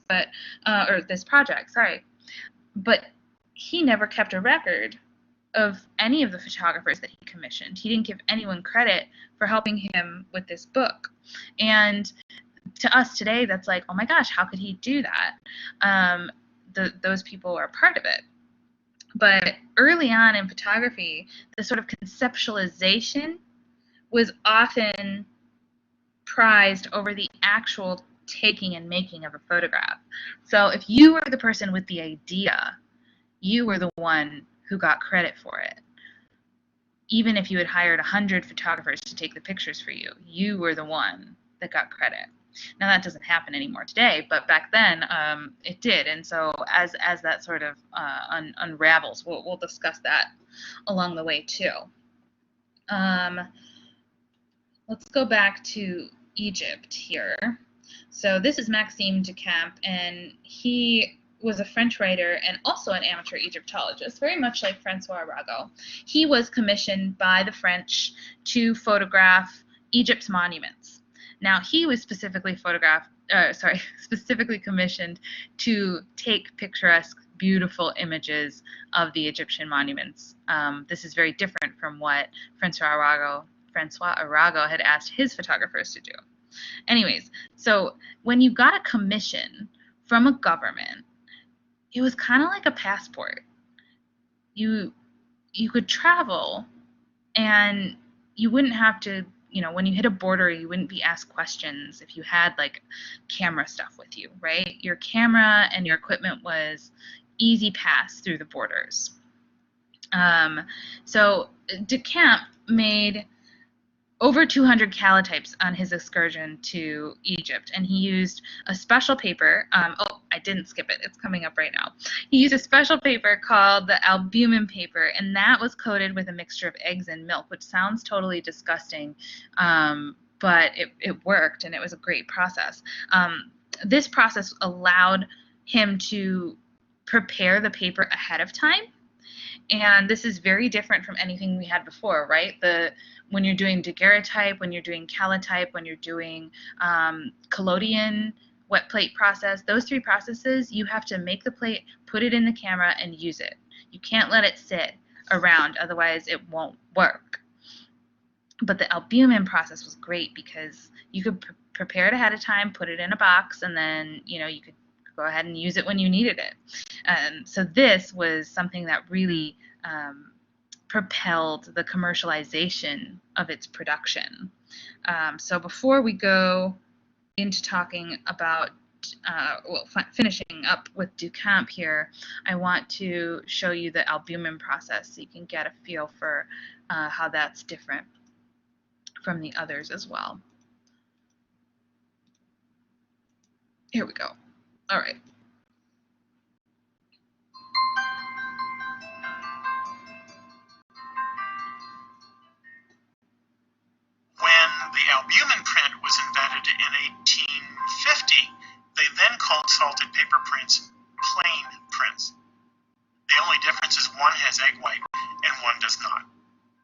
or this project, sorry. But he never kept a record of any of the photographers that he commissioned. He didn't give anyone credit for helping him with this book. And to us today, that's like, oh my gosh, how could he do that? Those people are part of it. But early on in photography, the sort of conceptualization was often prized over the actual taking and making of a photograph. So if you were the person with the idea, you were the one who got credit for it. Even if you had hired 100 photographers to take the pictures for you, you were the one that got credit. Now that doesn't happen anymore today, but back then it did. And so as that sort of unravels, we'll discuss that along the way too. Let's go back to Egypt here. So this is Maxime Duchamp, and he was a French writer and also an amateur Egyptologist, very much like Francois Arago. He was commissioned by the French to photograph Egypt's monuments. Now, he was specifically commissioned to take picturesque, beautiful images of the Egyptian monuments. This is very different from what Francois Arago had asked his photographers to do. Anyways, so when you got a commission from a government, it was kind of like a passport. You could travel, and you wouldn't have to, when you hit a border, you wouldn't be asked questions if you had like camera stuff with you, right? Your camera and your equipment was easy pass through the borders. So Duchamp made over 200 calotypes on his excursion to Egypt, and he used a special paper. Oh, I didn't skip it. It's coming up right now. He used a special paper called the albumen paper, and that was coated with a mixture of eggs and milk, which sounds totally disgusting, but it worked, and it was a great process. This process allowed him to prepare the paper ahead of time. And this is very different from anything we had before, right? When you're doing daguerreotype, when you're doing calotype, when you're doing collodion, wet plate process, those three processes, you have to make the plate, put it in the camera, and use it. You can't let it sit around, otherwise it won't work. But the albumen process was great because you could prepare it ahead of time, put it in a box, and then you could go ahead and use it when you needed it. So this was something that really propelled the commercialization of its production. So before we go into talking about, finishing up with Duchamp here, I want to show you the albumen process so you can get a feel for how that's different from the others as well. Here we go. All right. When the albumen print was invented in 1850, they then called salted paper prints plain prints. The only difference is one has egg white and one does not.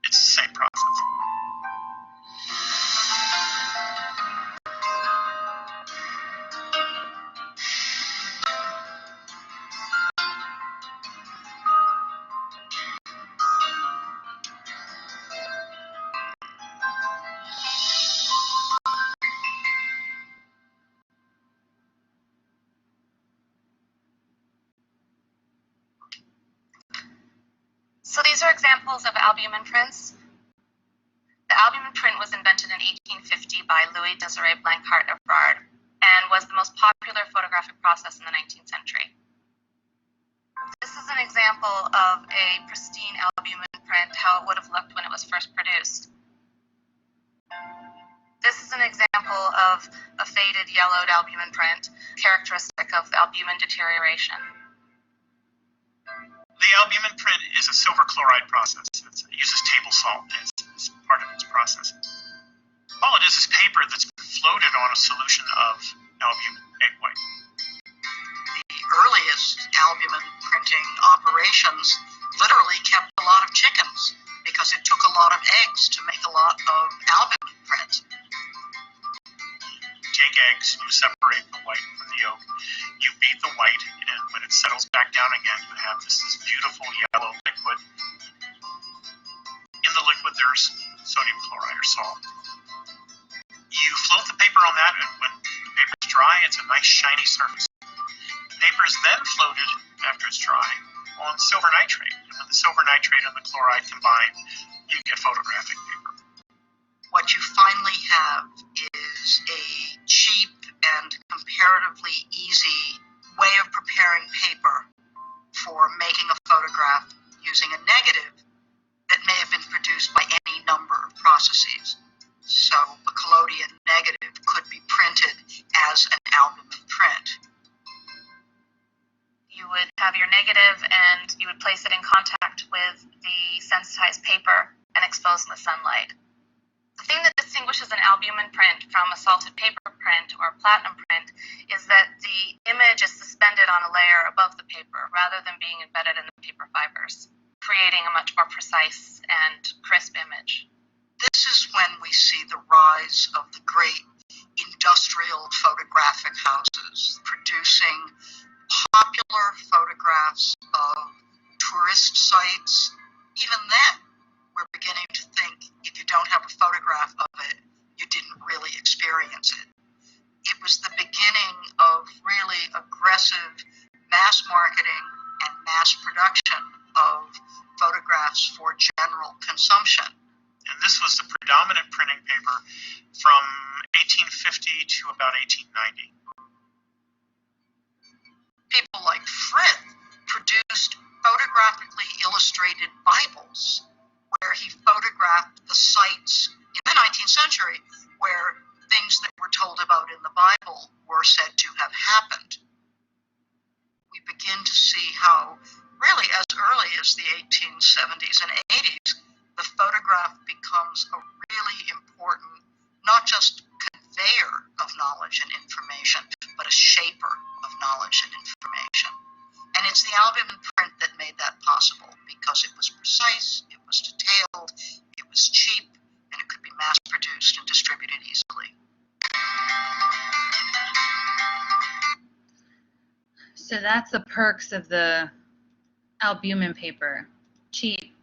It's the same process. So these are examples of albumen prints. The albumen print was invented in 1850 by Louis Desiré Blanchard Evrard and was the most popular photographic process in the 19th century. This is an example of a pristine albumen print, how it would have looked when it was first produced. This is an example of a faded yellowed albumen print, characteristic of albumen deterioration. The albumen print is a silver chloride process. It uses table salt as part of its process. All it is paper that's floated on a solution of albumin egg white. The earliest albumin printing operations literally kept a lot of chickens because it took a lot of eggs to make a lot of albumin print. Take eggs, you separate the white from the yolk, you beat the white, and when it settles back down again, you have this beautiful yellow liquid. In the liquid, there's sodium chloride or salt. You float the paper on that, and when the paper's dry, it's a nice shiny surface. The paper is then floated, after it's dry, on silver nitrate. And when the silver nitrate and the chloride combine, you get photographic paper. What you finally have is a cheap and comparatively easy way of preparing paper for making a photograph using a negative that may have been produced by any number of processes. So a collodion negative could be printed as an albumin print. You would have your negative and you would place it in contact with the sensitized paper and expose in the sunlight. The thing that distinguishes an albumin print from a salted paper print or a platinum print is that the image is suspended on a layer above the paper rather than being embedded in the paper fibers, creating a much more precise and crisp image. This is when we see the rise of the great industrial photographic houses producing popular photographs of tourist sites. Even then, we're beginning to think if you don't have a photograph of it, you didn't really experience it. It was the beginning of really aggressive mass marketing and mass production of photographs for general consumption. And this was the predominant printing paper from 1850 to about 1890. People like Frith produced photographically illustrated Bibles where he photographed the sites in the 19th century where things that were told about in the Bible were said to have happened. We begin to see how, really as early as the 1870s and 80s, the photograph becomes a really important, not just conveyor of knowledge and information, but a shaper of knowledge and information. And it's the albumin print that made that possible because it was precise, it was detailed, it was cheap, and it could be mass-produced and distributed easily. So that's the perks of the albumin paper. Cheap,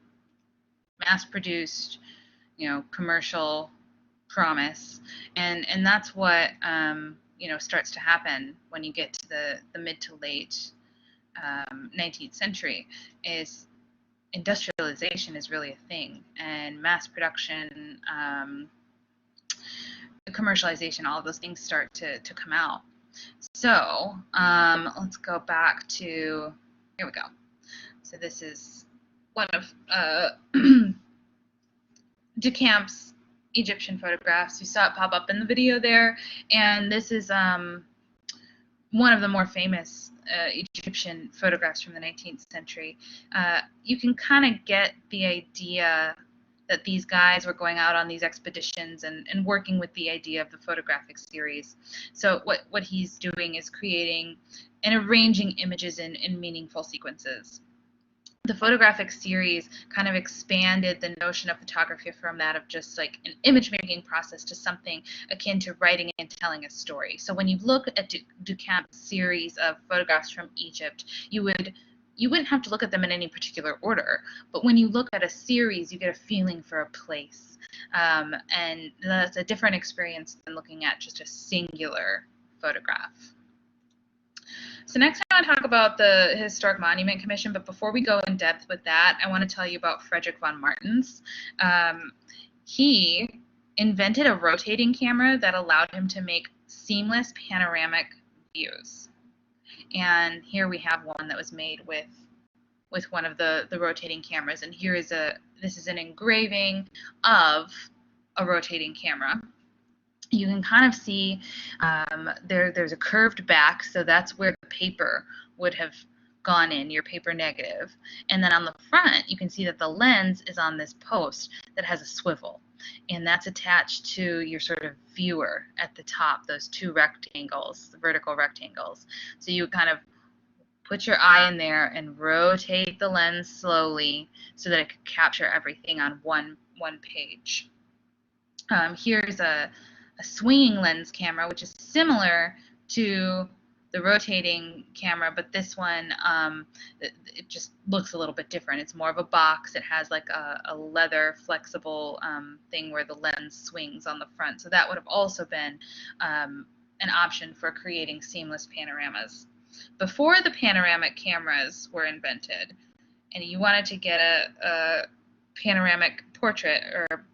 mass-produced, commercial promise. And that's what, starts to happen when you get to the mid to late 19th century. Is industrialization is really a thing, and mass production, commercialization, all of those things start to come out. So let's go back to, here we go. So this is one of Duchamp's Egyptian photographs. You saw it pop up in the video there, and this is one of the more famous Egyptian photographs from the 19th century. You can kind of get the idea that these guys were going out on these expeditions and working with the idea of the photographic series. So what he's doing is creating and arranging images in meaningful sequences. The photographic series kind of expanded the notion of photography from that of just like an image making process to something akin to writing and telling a story. So when you look at Duchamp's series of photographs from Egypt, you wouldn't have to look at them in any particular order, but when you look at a series, you get a feeling for a place, and that's a different experience than looking at just a singular photograph. So next I want to talk about the Historic Monument Commission, but before we go in depth with that, I want to tell you about Frederick von Martens. He invented a rotating camera that allowed him to make seamless panoramic views. And here we have one that was made with one of the rotating cameras. And here is this is an engraving of a rotating camera. You can kind of see there's a curved back, so that's where the paper would have gone in, your paper negative. And then on the front, you can see that the lens is on this post that has a swivel. and that's attached to your sort of viewer at the top, those two rectangles, the vertical rectangles. So you kind of put your eye in there and rotate the lens slowly so that it can capture everything on one page. Here's a swinging lens camera, which is similar to the rotating camera, but this one, it just looks a little bit different. It's more of a box. It has like a leather flexible thing where the lens swings on the front. So that would have also been an option for creating seamless panoramas. Before the panoramic cameras were invented, and you wanted to get a panoramic portrait or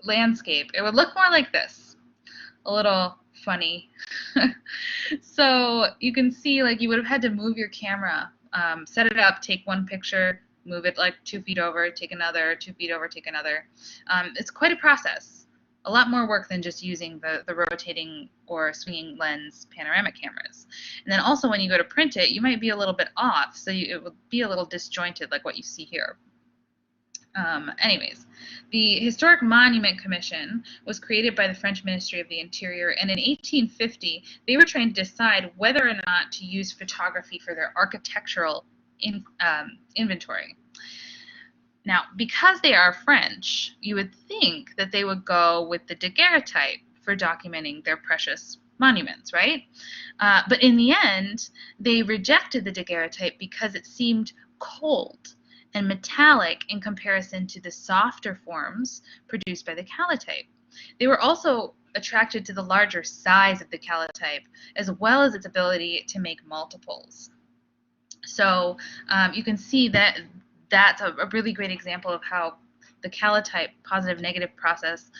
landscape, it would look more like this, a little funny. So you can see, like, you would have had to move your camera, set it up, take one picture, move it like 2 feet over, take another, 2 feet over, take another. It's quite a process, a lot more work than just using the rotating or swinging lens panoramic cameras. And then also when you go to print it, you might be a little bit off, so it would be a little disjointed like what you see here. Anyways, the Historic Monument Commission was created by the French Ministry of the Interior, and in 1850 they were trying to decide whether or not to use photography for their architectural inventory. Now, because they are French, you would think that they would go with the daguerreotype for documenting their precious monuments, right? But in the end, they rejected the daguerreotype because it seemed cold and metallic in comparison to the softer forms produced by the calotype. They were also attracted to the larger size of the calotype, as well as its ability to make multiples. So you can see that that's a really great example of how the calotype positive-negative process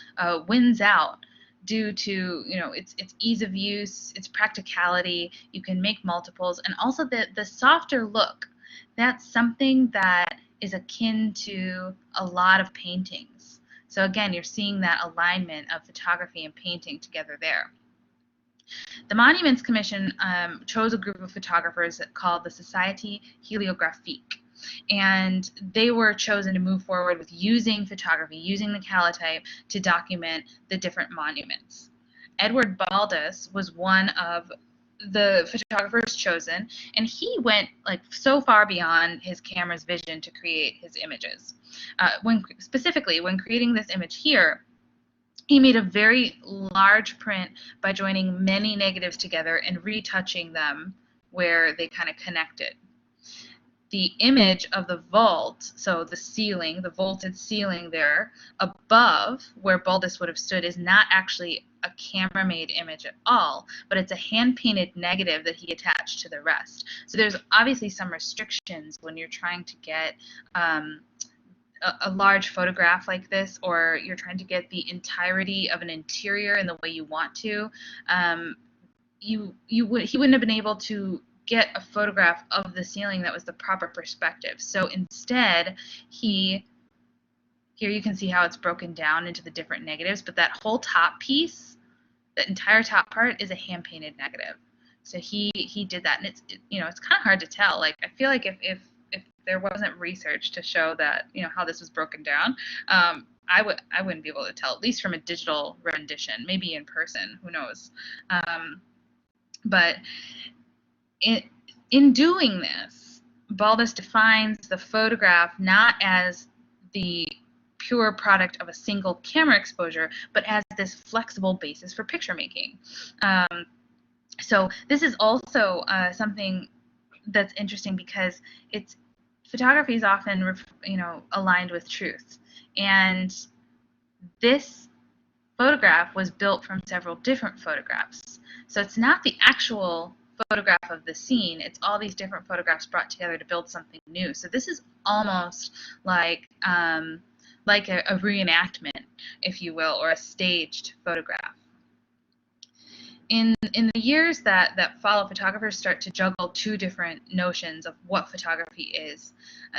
wins out due to, you know, its ease of use, its practicality. You can make multiples, and also the softer look. That's something that is akin to a lot of paintings. So again, you're seeing that alignment of photography and painting together there. The Monuments Commission chose a group of photographers called the Société Héliographique, and they were chosen to move forward with using photography, using the calotype to document the different monuments. Edward Baldus was one of the photographers chosen, and he went like so far beyond his camera's vision to create his images. Specifically, when creating this image here, he made a very large print by joining many negatives together and retouching them where they kind of connected. The image of the vault, so the ceiling, the vaulted ceiling there above where Baldus would have stood, is not actually a camera-made image at all, but it's a hand-painted negative that he attached to the rest. So there's obviously some restrictions when you're trying to get a large photograph like this, or you're trying to get the entirety of an interior in the way you want to. He wouldn't have been able to get a photograph of the ceiling that was the proper perspective. So instead, here you can see how it's broken down into the different negatives, but that whole top piece, that entire top part, is a hand-painted negative. So he did that, and it's kind of hard to tell. Like, I feel like if there wasn't research to show that, you know, how this was broken down, I wouldn't be able to tell, at least from a digital rendition. Maybe in person, who knows? But in doing this, Baldus defines the photograph not as the pure product of a single camera exposure, but as this flexible basis for picture making. So this is also something that's interesting because photography is often, aligned with truth, and this photograph was built from several different photographs. So it's not the actual photograph of the scene, it's all these different photographs brought together to build something new. So this is almost like a reenactment, if you will, or a staged photograph. In the years that follow, photographers start to juggle two different notions of what photography is.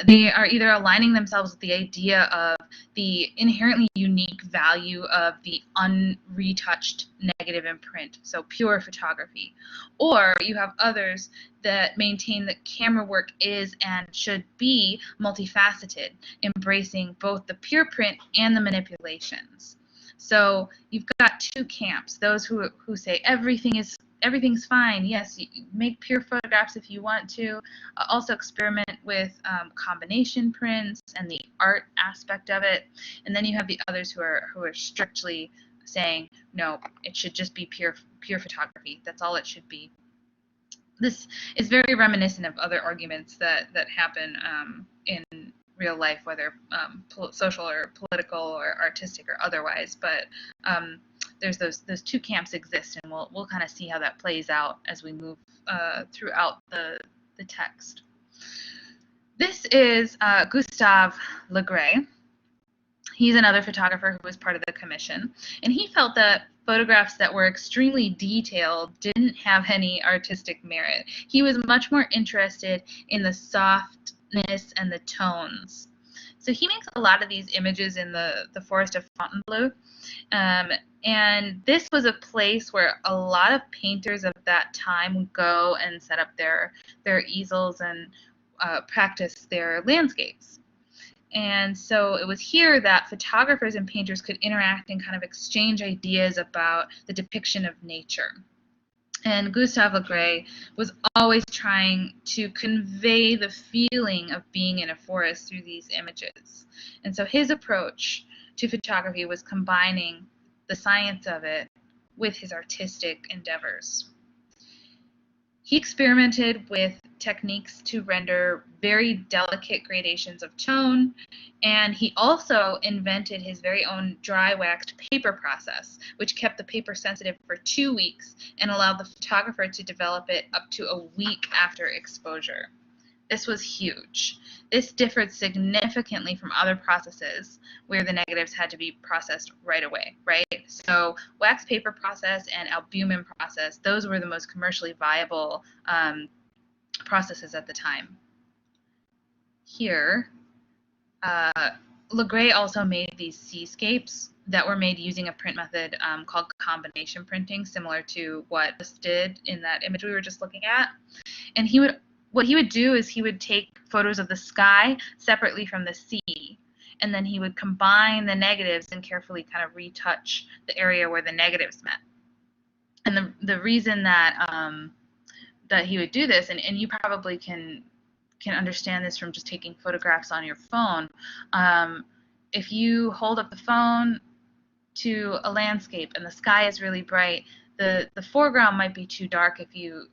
They are either aligning themselves with the idea of the inherently unique value of the unretouched negative in print, so pure photography, or you have others that maintain that camera work is and should be multifaceted, embracing both the pure print and the manipulations. So you've got two camps: those who say everything's fine. Yes, make pure photographs if you want to. Also experiment with combination prints and the art aspect of it. And then you have the others who are strictly saying no, it should just be pure photography. That's all it should be. This is very reminiscent of other arguments that happen in real life, whether social or political or artistic or otherwise. But there's those two camps exist, and we'll kind of see how that plays out as we move throughout the text. This is Gustave Le Gray. He's another photographer who was part of the commission, and he felt that photographs that were extremely detailed didn't have any artistic merit. He was much more interested in the softness and the tones. So he makes a lot of these images in the forest of Fontainebleau, and this was a place where a lot of painters of that time would go and set up their easels and practice their landscapes. And so it was here that photographers and painters could interact and kind of exchange ideas about the depiction of nature. And Gustave Le Gray was always trying to convey the feeling of being in a forest through these images. And so his approach to photography was combining the science of it with his artistic endeavors. He experimented with techniques to render very delicate gradations of tone, and he also invented his very own dry waxed paper process, which kept the paper sensitive for 2 weeks and allowed the photographer to develop it up to a week after exposure. This was huge. This differed significantly from other processes where the negatives had to be processed right away, right? So wax paper process and albumin process, those were the most commercially viable processes at the time. Here, Le Gray also made these seascapes that were made using a print method called combination printing, similar to what this did in that image we were just looking at. And what he would do is he would take photos of the sky separately from the sea, and then he would combine the negatives and carefully kind of retouch the area where the negatives met. And the reason that that he would do this, and you probably can understand this from just taking photographs on your phone. If you hold up the phone to a landscape and the sky is really bright, the foreground might be too dark if you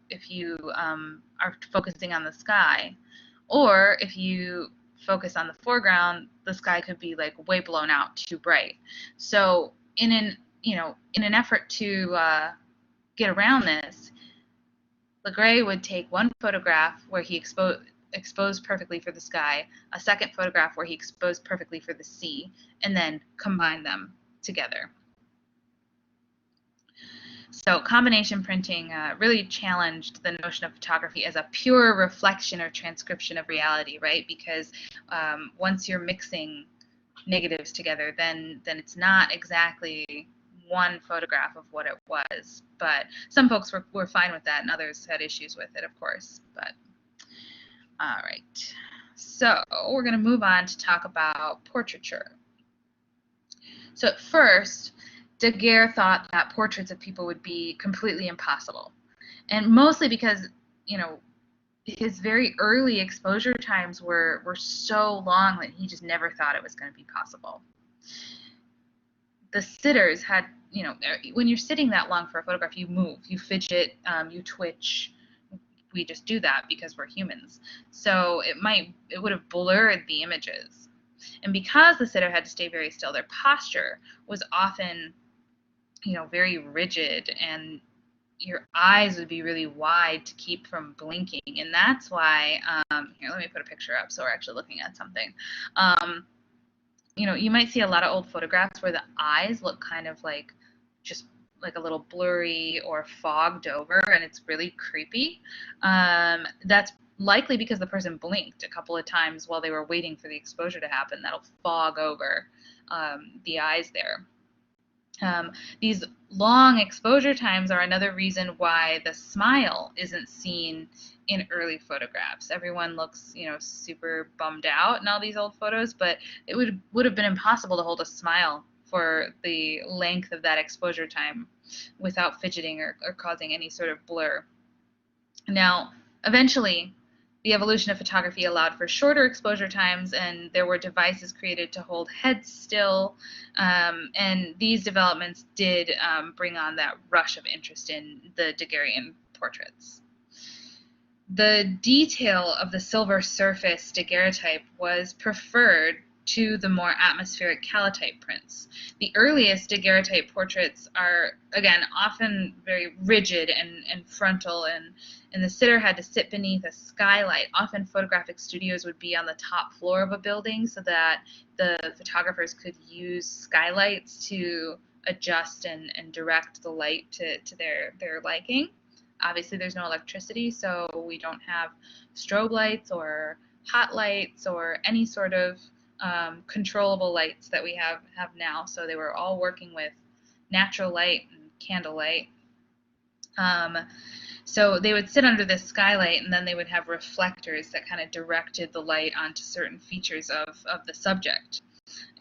are focusing on the sky, or if you focus on the foreground, the sky could be like way blown out, too bright. So in an effort to get around this, Le Gray would take one photograph where he exposed perfectly for the sky, a second photograph where he exposed perfectly for the sea, and then combine them together. So combination printing really challenged the notion of photography as a pure reflection or transcription of reality, right? Because once you're mixing negatives together, then it's not exactly one photograph of what it was. But some folks were fine with that, and others had issues with it, of course. But all right, so we're going to move on to talk about portraiture. So at first, Daguerre thought that portraits of people would be completely impossible, and mostly because, his very early exposure times were so long that he just never thought it was going to be possible. The sitters had, when you're sitting that long for a photograph, you move, you fidget, you twitch. We just do that because we're humans. So it would have blurred the images. And because the sitter had to stay very still, their posture was often very rigid, and your eyes would be really wide to keep from blinking. And that's why, here, let me put a picture up so we're actually looking at something. You might see a lot of old photographs where the eyes look kind of like just like a little blurry or fogged over, and it's really creepy. That's likely because the person blinked a couple of times while they were waiting for the exposure to happen. That'll fog over the eyes there. These long exposure times are another reason why the smile isn't seen in early photographs. Everyone looks, super bummed out in all these old photos, but it would have been impossible to hold a smile for the length of that exposure time without fidgeting or causing any sort of blur. Now, eventually, the evolution of photography allowed for shorter exposure times, and there were devices created to hold heads still, and these developments did bring on that rush of interest in the Daguerrean portraits. The detail of the silver surface daguerreotype was preferred to the more atmospheric calotype prints. The earliest daguerreotype portraits are, again, often very rigid and frontal, and the sitter had to sit beneath a skylight. Often photographic studios would be on the top floor of a building so that the photographers could use skylights to adjust and direct the light to their liking. Obviously, there's no electricity, so we don't have strobe lights or hot lights or any sort of controllable lights that we have now. So they were all working with natural light and candlelight. So they would sit under this skylight, and then they would have reflectors that kind of directed the light onto certain features of the subject.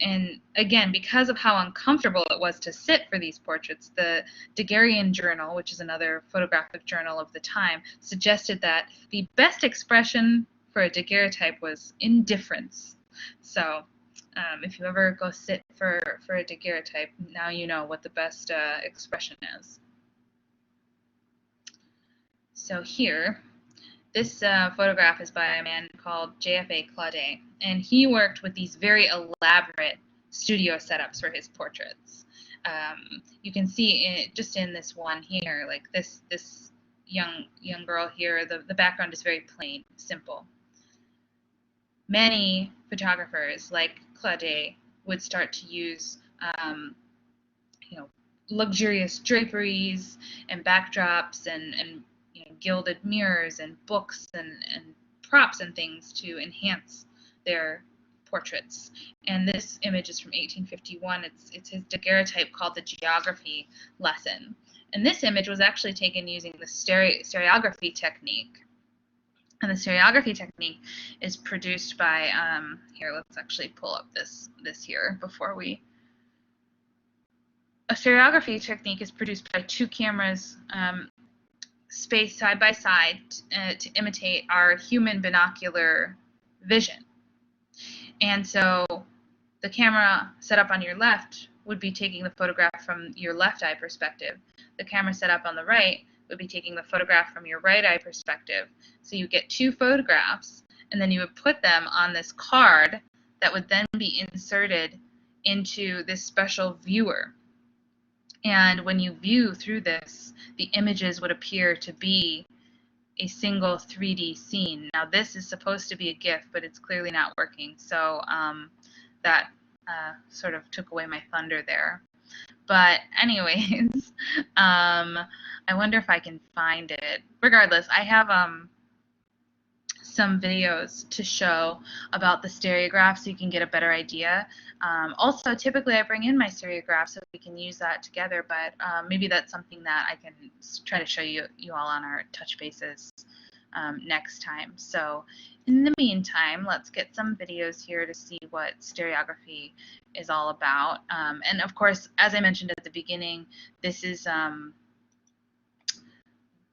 And again, because of how uncomfortable it was to sit for these portraits, the Daguerrean Journal, which is another photographic journal of the time, suggested that the best expression for a daguerreotype was indifference. So if you ever go sit for a daguerreotype, now you know what the best expression is. So here, this photograph is by a man called J.F.A. Claudet, and he worked with these very elaborate studio setups for his portraits. You can see just in this one here, like this young girl here, the background is very plain, simple. Many photographers, like Claudet, would start to use luxurious draperies and backdrops and gilded mirrors and books and props and things to enhance their portraits. And this image is from 1851. It's his daguerreotype called the Geography Lesson. And this image was actually taken using the stereography technique. And the stereography technique is produced by, here, let's actually pull up this here before we... A stereography technique is produced by two cameras spaced side by side to imitate our human binocular vision. And so the camera set up on your left would be taking the photograph from your left eye perspective. The camera set up on the right would be taking the photograph from your right eye perspective. So you get two photographs, and then you would put them on this card that would then be inserted into this special viewer. And when you view through this, the images would appear to be a single 3D scene. Now this is supposed to be a GIF, but it's clearly not working. So that sort of took away my thunder there. But anyways, I wonder if I can find it. Regardless, I have some videos to show about the stereograph so you can get a better idea. Also, typically I bring in my stereograph so we can use that together, but maybe that's something that I can try to show you all on our touch bases next time. So in the meantime, let's get some videos here to see what stereography is all about. And of course, as I mentioned at the beginning, this is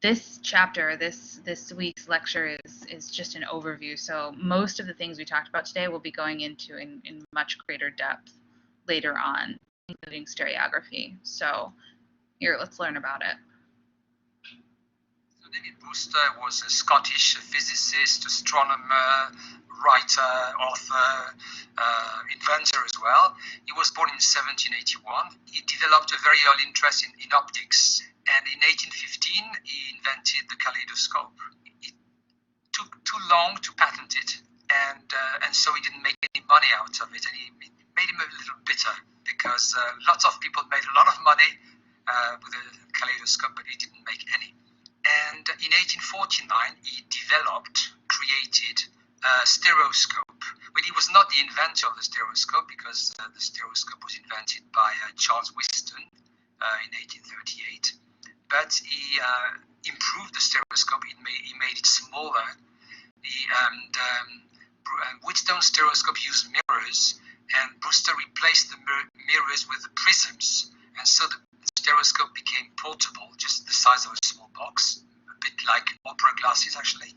this chapter, this week's lecture is just an overview. So most of the things we talked about today we'll be going into in much greater depth later on, including stereography. So here, let's learn about it. So David Brewster was a Scottish physicist, astronomer, writer, author, inventor as well. He was born in 1781. He developed a very early interest in optics. And in 1815, he invented the kaleidoscope. It took too long to patent it, and so he didn't make any money out of it. And it made him a little bitter because lots of people made a lot of money with the kaleidoscope, but he didn't make any. And in 1849, he created a stereoscope. But he was not the inventor of the stereoscope because the stereoscope was invented by Charles Whiston in 1838. But he improved the stereoscope. He made it smaller. Wheatstone's stereoscope used mirrors, and Brewster replaced the mirrors with the prisms, and so the stereoscope became portable, just the size of a small box, a bit like opera glasses actually.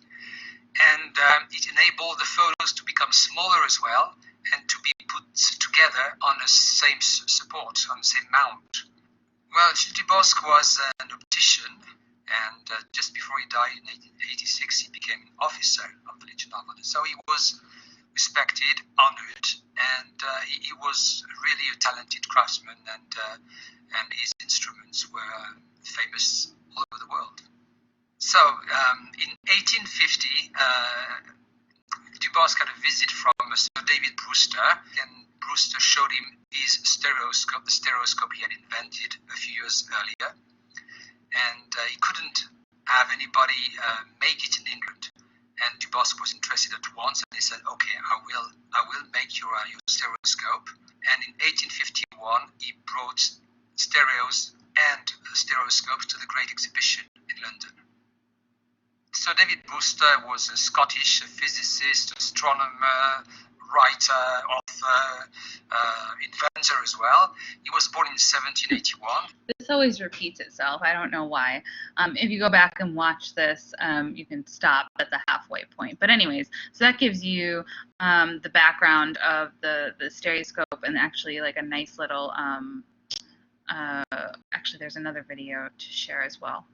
And it enabled the photos to become smaller as well, and to be put together on the same support, on the same mount. Well, Dubosc was an optician, and just before he died in 1886, he became an officer of the Legion of Honor. So he was respected, honored, and he was really a talented craftsman, and his instruments were famous all over the world. So in 1850, Dubosc had a visit from Sir David Brewster, and Brewster showed him his stereoscope, the stereoscope he had invented a few years earlier, and he couldn't have anybody make it in England. And Dubosc was interested at once, and he said, "Okay, I will make your stereoscope." And in 1851, he brought stereos and stereoscopes to the Great Exhibition in London. So David Brewster was a Scottish physicist, astronomer, writer, author, inventor as well. He was born in 1781. This always repeats itself. I don't know why. If you go back and watch this, you can stop at the halfway point. But anyways, so that gives you the background of the stereoscope, and actually like a nice little, actually there's another video to share as well.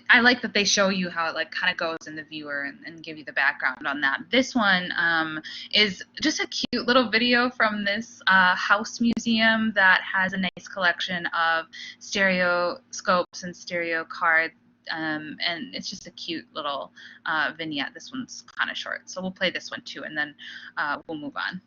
I like that they show you how it like kind of goes in the viewer and give you the background on that. This one is just a cute little video from this house museum that has a nice collection of stereoscopes and stereo cards, and it's just a cute little vignette. This one's kind of short, so we'll play this one too, and then we'll move on.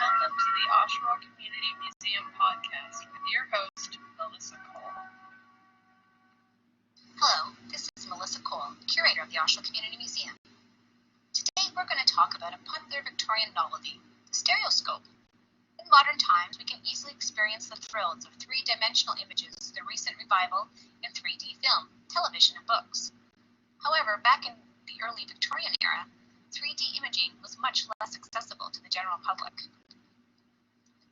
Welcome to the Oshawa Community Museum podcast with your host, Melissa Cole. Hello, this is Melissa Cole, curator of the Oshawa Community Museum. Today we're going to talk about a popular Victorian novelty, the stereoscope. In modern times, we can easily experience the thrills of three-dimensional images through the recent revival in 3D film, television, and books. However, back in the early Victorian era, 3D imaging was much less accessible to the general public.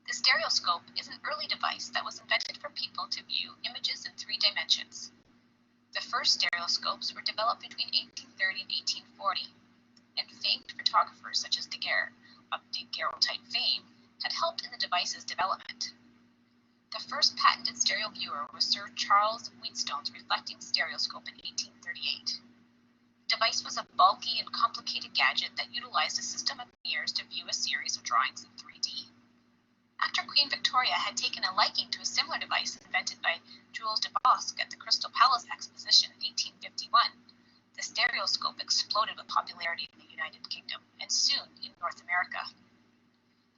The stereoscope is an early device that was invented for people to view images in 3 dimensions. The first stereoscopes were developed between 1830 and 1840, and famed photographers such as Daguerre, of daguerreotype fame, had helped in the device's development. The first patented stereo viewer was Sir Charles Wheatstone's reflecting stereoscope in 1838. The device was a bulky and complicated gadget that utilized a system of mirrors to view a series of drawings in 3D. After Queen Victoria had taken a liking to a similar device invented by Jules Dubosc at the Crystal Palace Exposition in 1851, the stereoscope exploded with popularity in the United Kingdom and soon in North America.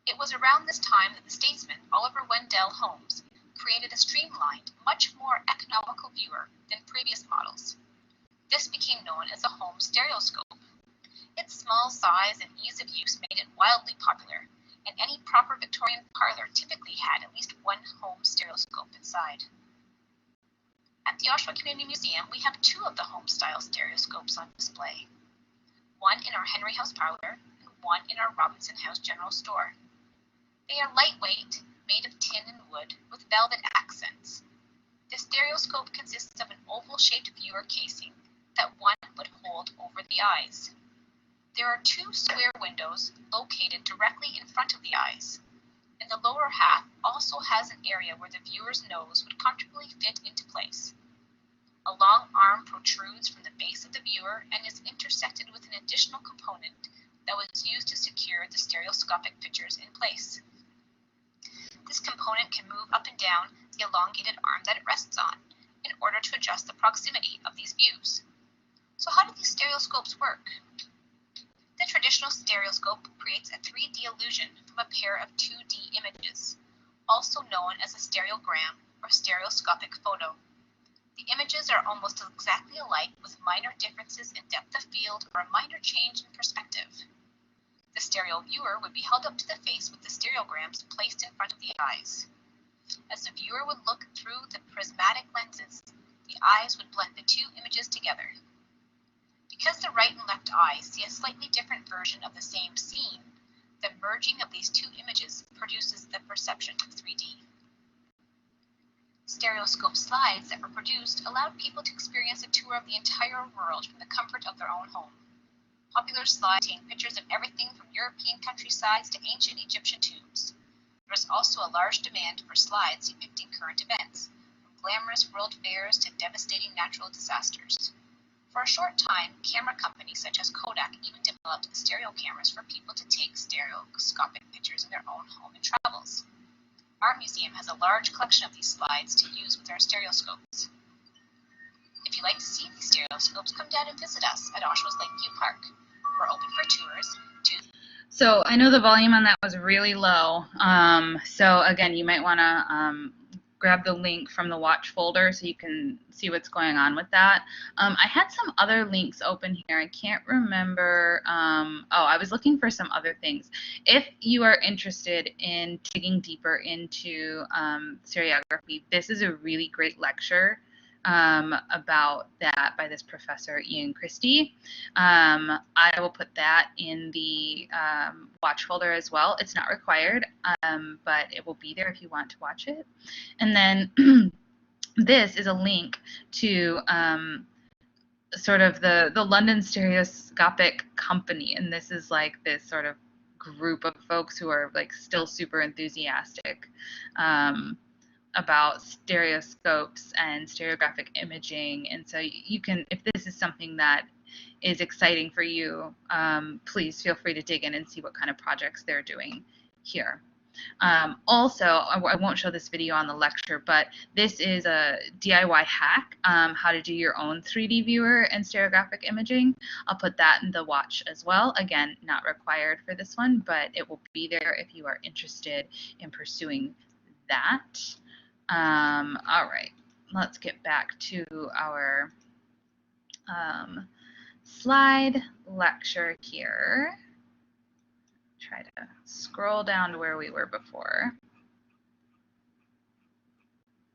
It was around this time that the statesman Oliver Wendell Holmes created a streamlined, much more economical viewer than previous models. This became known as the Holmes stereoscope. Its small size and ease of use made it wildly popular, and any proper Victorian parlour typically had at least one Holmes stereoscope inside. At the Oshawa Community Museum, we have 2 of the Holmes-style stereoscopes on display. One in our Henry House parlour, and one in our Robinson House general store. They are lightweight, made of tin and wood, with velvet accents. The stereoscope consists of an oval-shaped viewer casing that one would hold over the eyes. There are 2 square windows located directly in front of the eyes, and the lower half also has an area where the viewer's nose would comfortably fit into place. A long arm protrudes from the base of the viewer and is intersected with an additional component that was used to secure the stereoscopic pictures in place. This component can move up and down the elongated arm that it rests on in order to adjust the proximity of these views. So how do these stereoscopes work? The traditional stereoscope creates a 3D illusion from a pair of 2D images, also known as a stereogram or stereoscopic photo. The images are almost exactly alike with minor differences in depth of field or a minor change in perspective. The stereo viewer would be held up to the face with the stereograms placed in front of the eyes. As the viewer would look through the prismatic lenses, the eyes would blend the two images together. Because the right and left eyes see a slightly different version of the same scene, the merging of these two images produces the perception of 3D. Stereoscope slides that were produced allowed people to experience a tour of the entire world from the comfort of their own home. Popular slides contain pictures of everything from European countrysides to ancient Egyptian tombs. There is also a large demand for slides depicting current events, from glamorous world fairs to devastating natural disasters. For a short time, camera companies such as Kodak even developed stereo cameras for people to take stereoscopic pictures in their own home and travels. Our museum has a large collection of these slides to use with our stereoscopes. If you'd like to see these stereoscopes, come down and visit us at Oshawa's Lakeview Park. We're open for tours. So I know the volume on that was really low. So again, you might want to grab the link from the watch folder so you can see what's going on with that. I had some other links open here. I can't remember. I was looking for some other things. If you are interested in digging deeper into stereography, this is a really great lecture about that by this professor, Ian Christie. I will put that in the watch folder as well. It's not required, but it will be there if you want to watch it. And then this is a link to sort of the London Stereoscopic Company, and this is like this sort of group of folks who are like still super enthusiastic about stereoscopes and stereographic imaging. And so you can, if this is something that is exciting for you, please feel free to dig in and see what kind of projects they're doing here. Also, I won't show this video on the lecture, but this is a DIY hack, how to do your own 3D viewer and stereographic imaging. I'll put that in the watch as well. Again, not required for this one, but it will be there if you are interested in pursuing that. All right, let's get back to our slide lecture here. Try to scroll down to where we were before.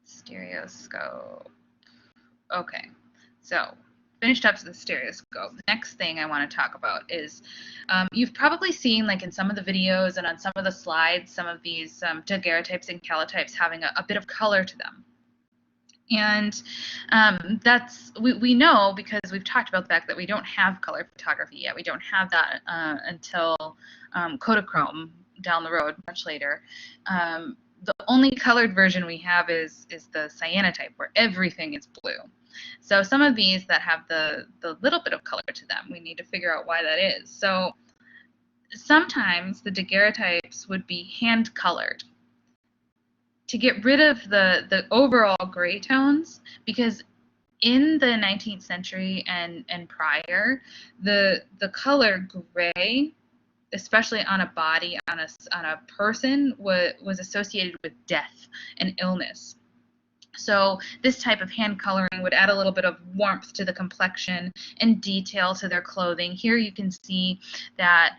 Stereoscope. Okay, so finished up with the stereoscope. The next thing I want to talk about is you've probably seen, like in some of the videos and on some of the slides, some of these daguerreotypes and calotypes having a bit of color to them. And that's, we know because we've talked about the fact that we don't have color photography yet. We don't have that until Kodachrome down the road, much later. The only colored version we have is the cyanotype, where everything is blue. So some of these that have the little bit of color to them, we need to figure out why that is. So sometimes the daguerreotypes would be hand colored to get rid of the overall gray tones, because in the 19th century and prior, the color gray, especially on a body, on a person, was associated with death and illness. So this type of hand coloring would add a little bit of warmth to the complexion and detail to their clothing. Here you can see that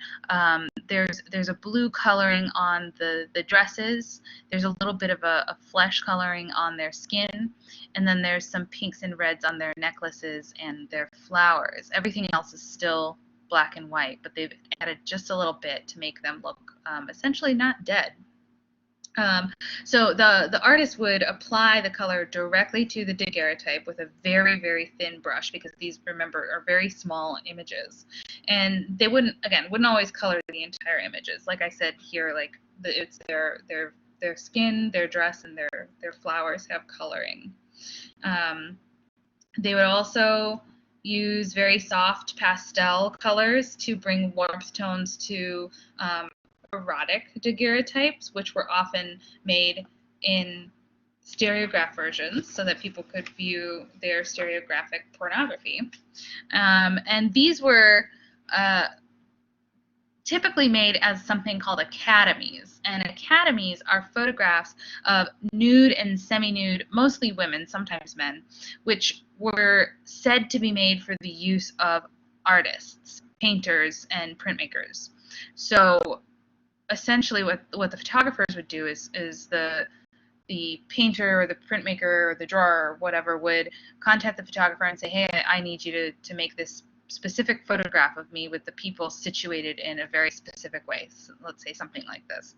there's a blue coloring on the dresses. There's a little bit of a flesh coloring on their skin. And then there's some pinks and reds on their necklaces and their flowers. Everything else is still black and white, but they've added just a little bit to make them look essentially not dead. So the artist would apply the color directly to the daguerreotype with a very, very thin brush, because these, remember, are very small images. And they wouldn't always color the entire images. Like I said here, like it's their skin, their dress, and their flowers have coloring. They would also use very soft pastel colors to bring warmth tones to erotic daguerreotypes, which were often made in stereograph versions so that people could view their stereographic pornography. And these were typically made as something called academies. And academies are photographs of nude and semi-nude, mostly women, sometimes men, which were said to be made for the use of artists, painters, and printmakers. So essentially what the photographers would do is the the painter or the printmaker or the drawer or whatever would contact the photographer and say, hey, I need you to make this specific photograph of me with the people situated in a very specific way. So let's say something like this.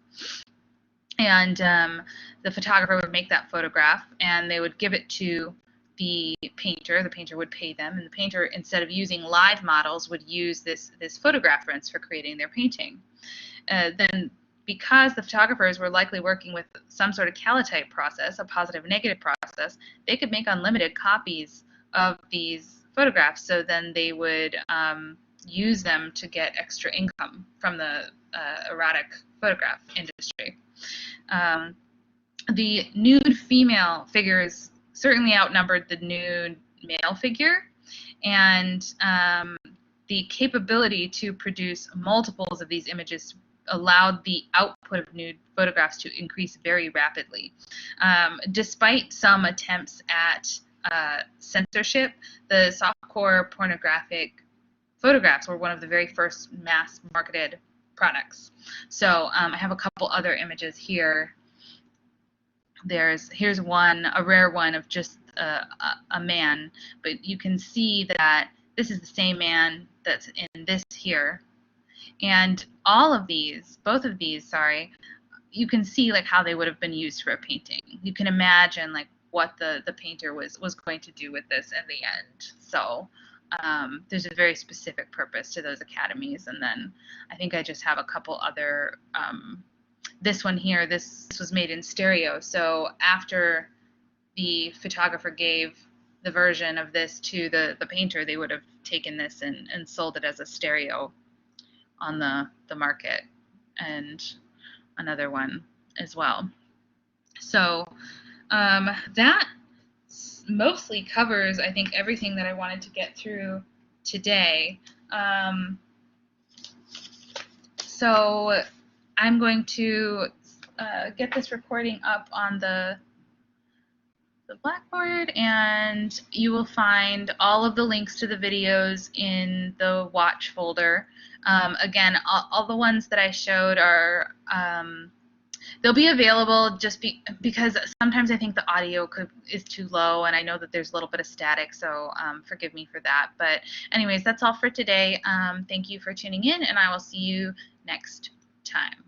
And the photographer would make that photograph, and they would give it to the painter. The painter would pay them, and the painter, instead of using live models, would use this photograph prints for creating their painting. Then, because the photographers were likely working with some sort of calotype process, a positive-negative process, they could make unlimited copies of these photographs. So then they would use them to get extra income from the erotic photograph industry. The nude female figures certainly outnumbered the nude male figure, and the capability to produce multiples of these images allowed the output of nude photographs to increase very rapidly. Despite some attempts at censorship, the softcore pornographic photographs were one of the very first mass marketed products. So I have a couple other images here. Here's one, a rare one of just a man, but you can see that this is the same man that's in this here. And all of these, both of these, sorry, you can see like how they would have been used for a painting. You can imagine like what the painter was going to do with this in the end. So there's a very specific purpose to those academies. And then I think I just have a couple other, this one here, this was made in stereo. So after the photographer gave the version of this to the painter, they would have taken this and sold it as a stereo on the market, and another one as well. So that mostly covers, I think, everything that I wanted to get through today. So I'm going to get this recording up on the Blackboard, and you will find all of the links to the videos in the watch folder. Again, all the ones that I showed are they'll be available just because sometimes I think the audio is too low, and I know that there's a little bit of static, so forgive me for that. But anyways, that's all for today. Thank you for tuning in, and I will see you next time.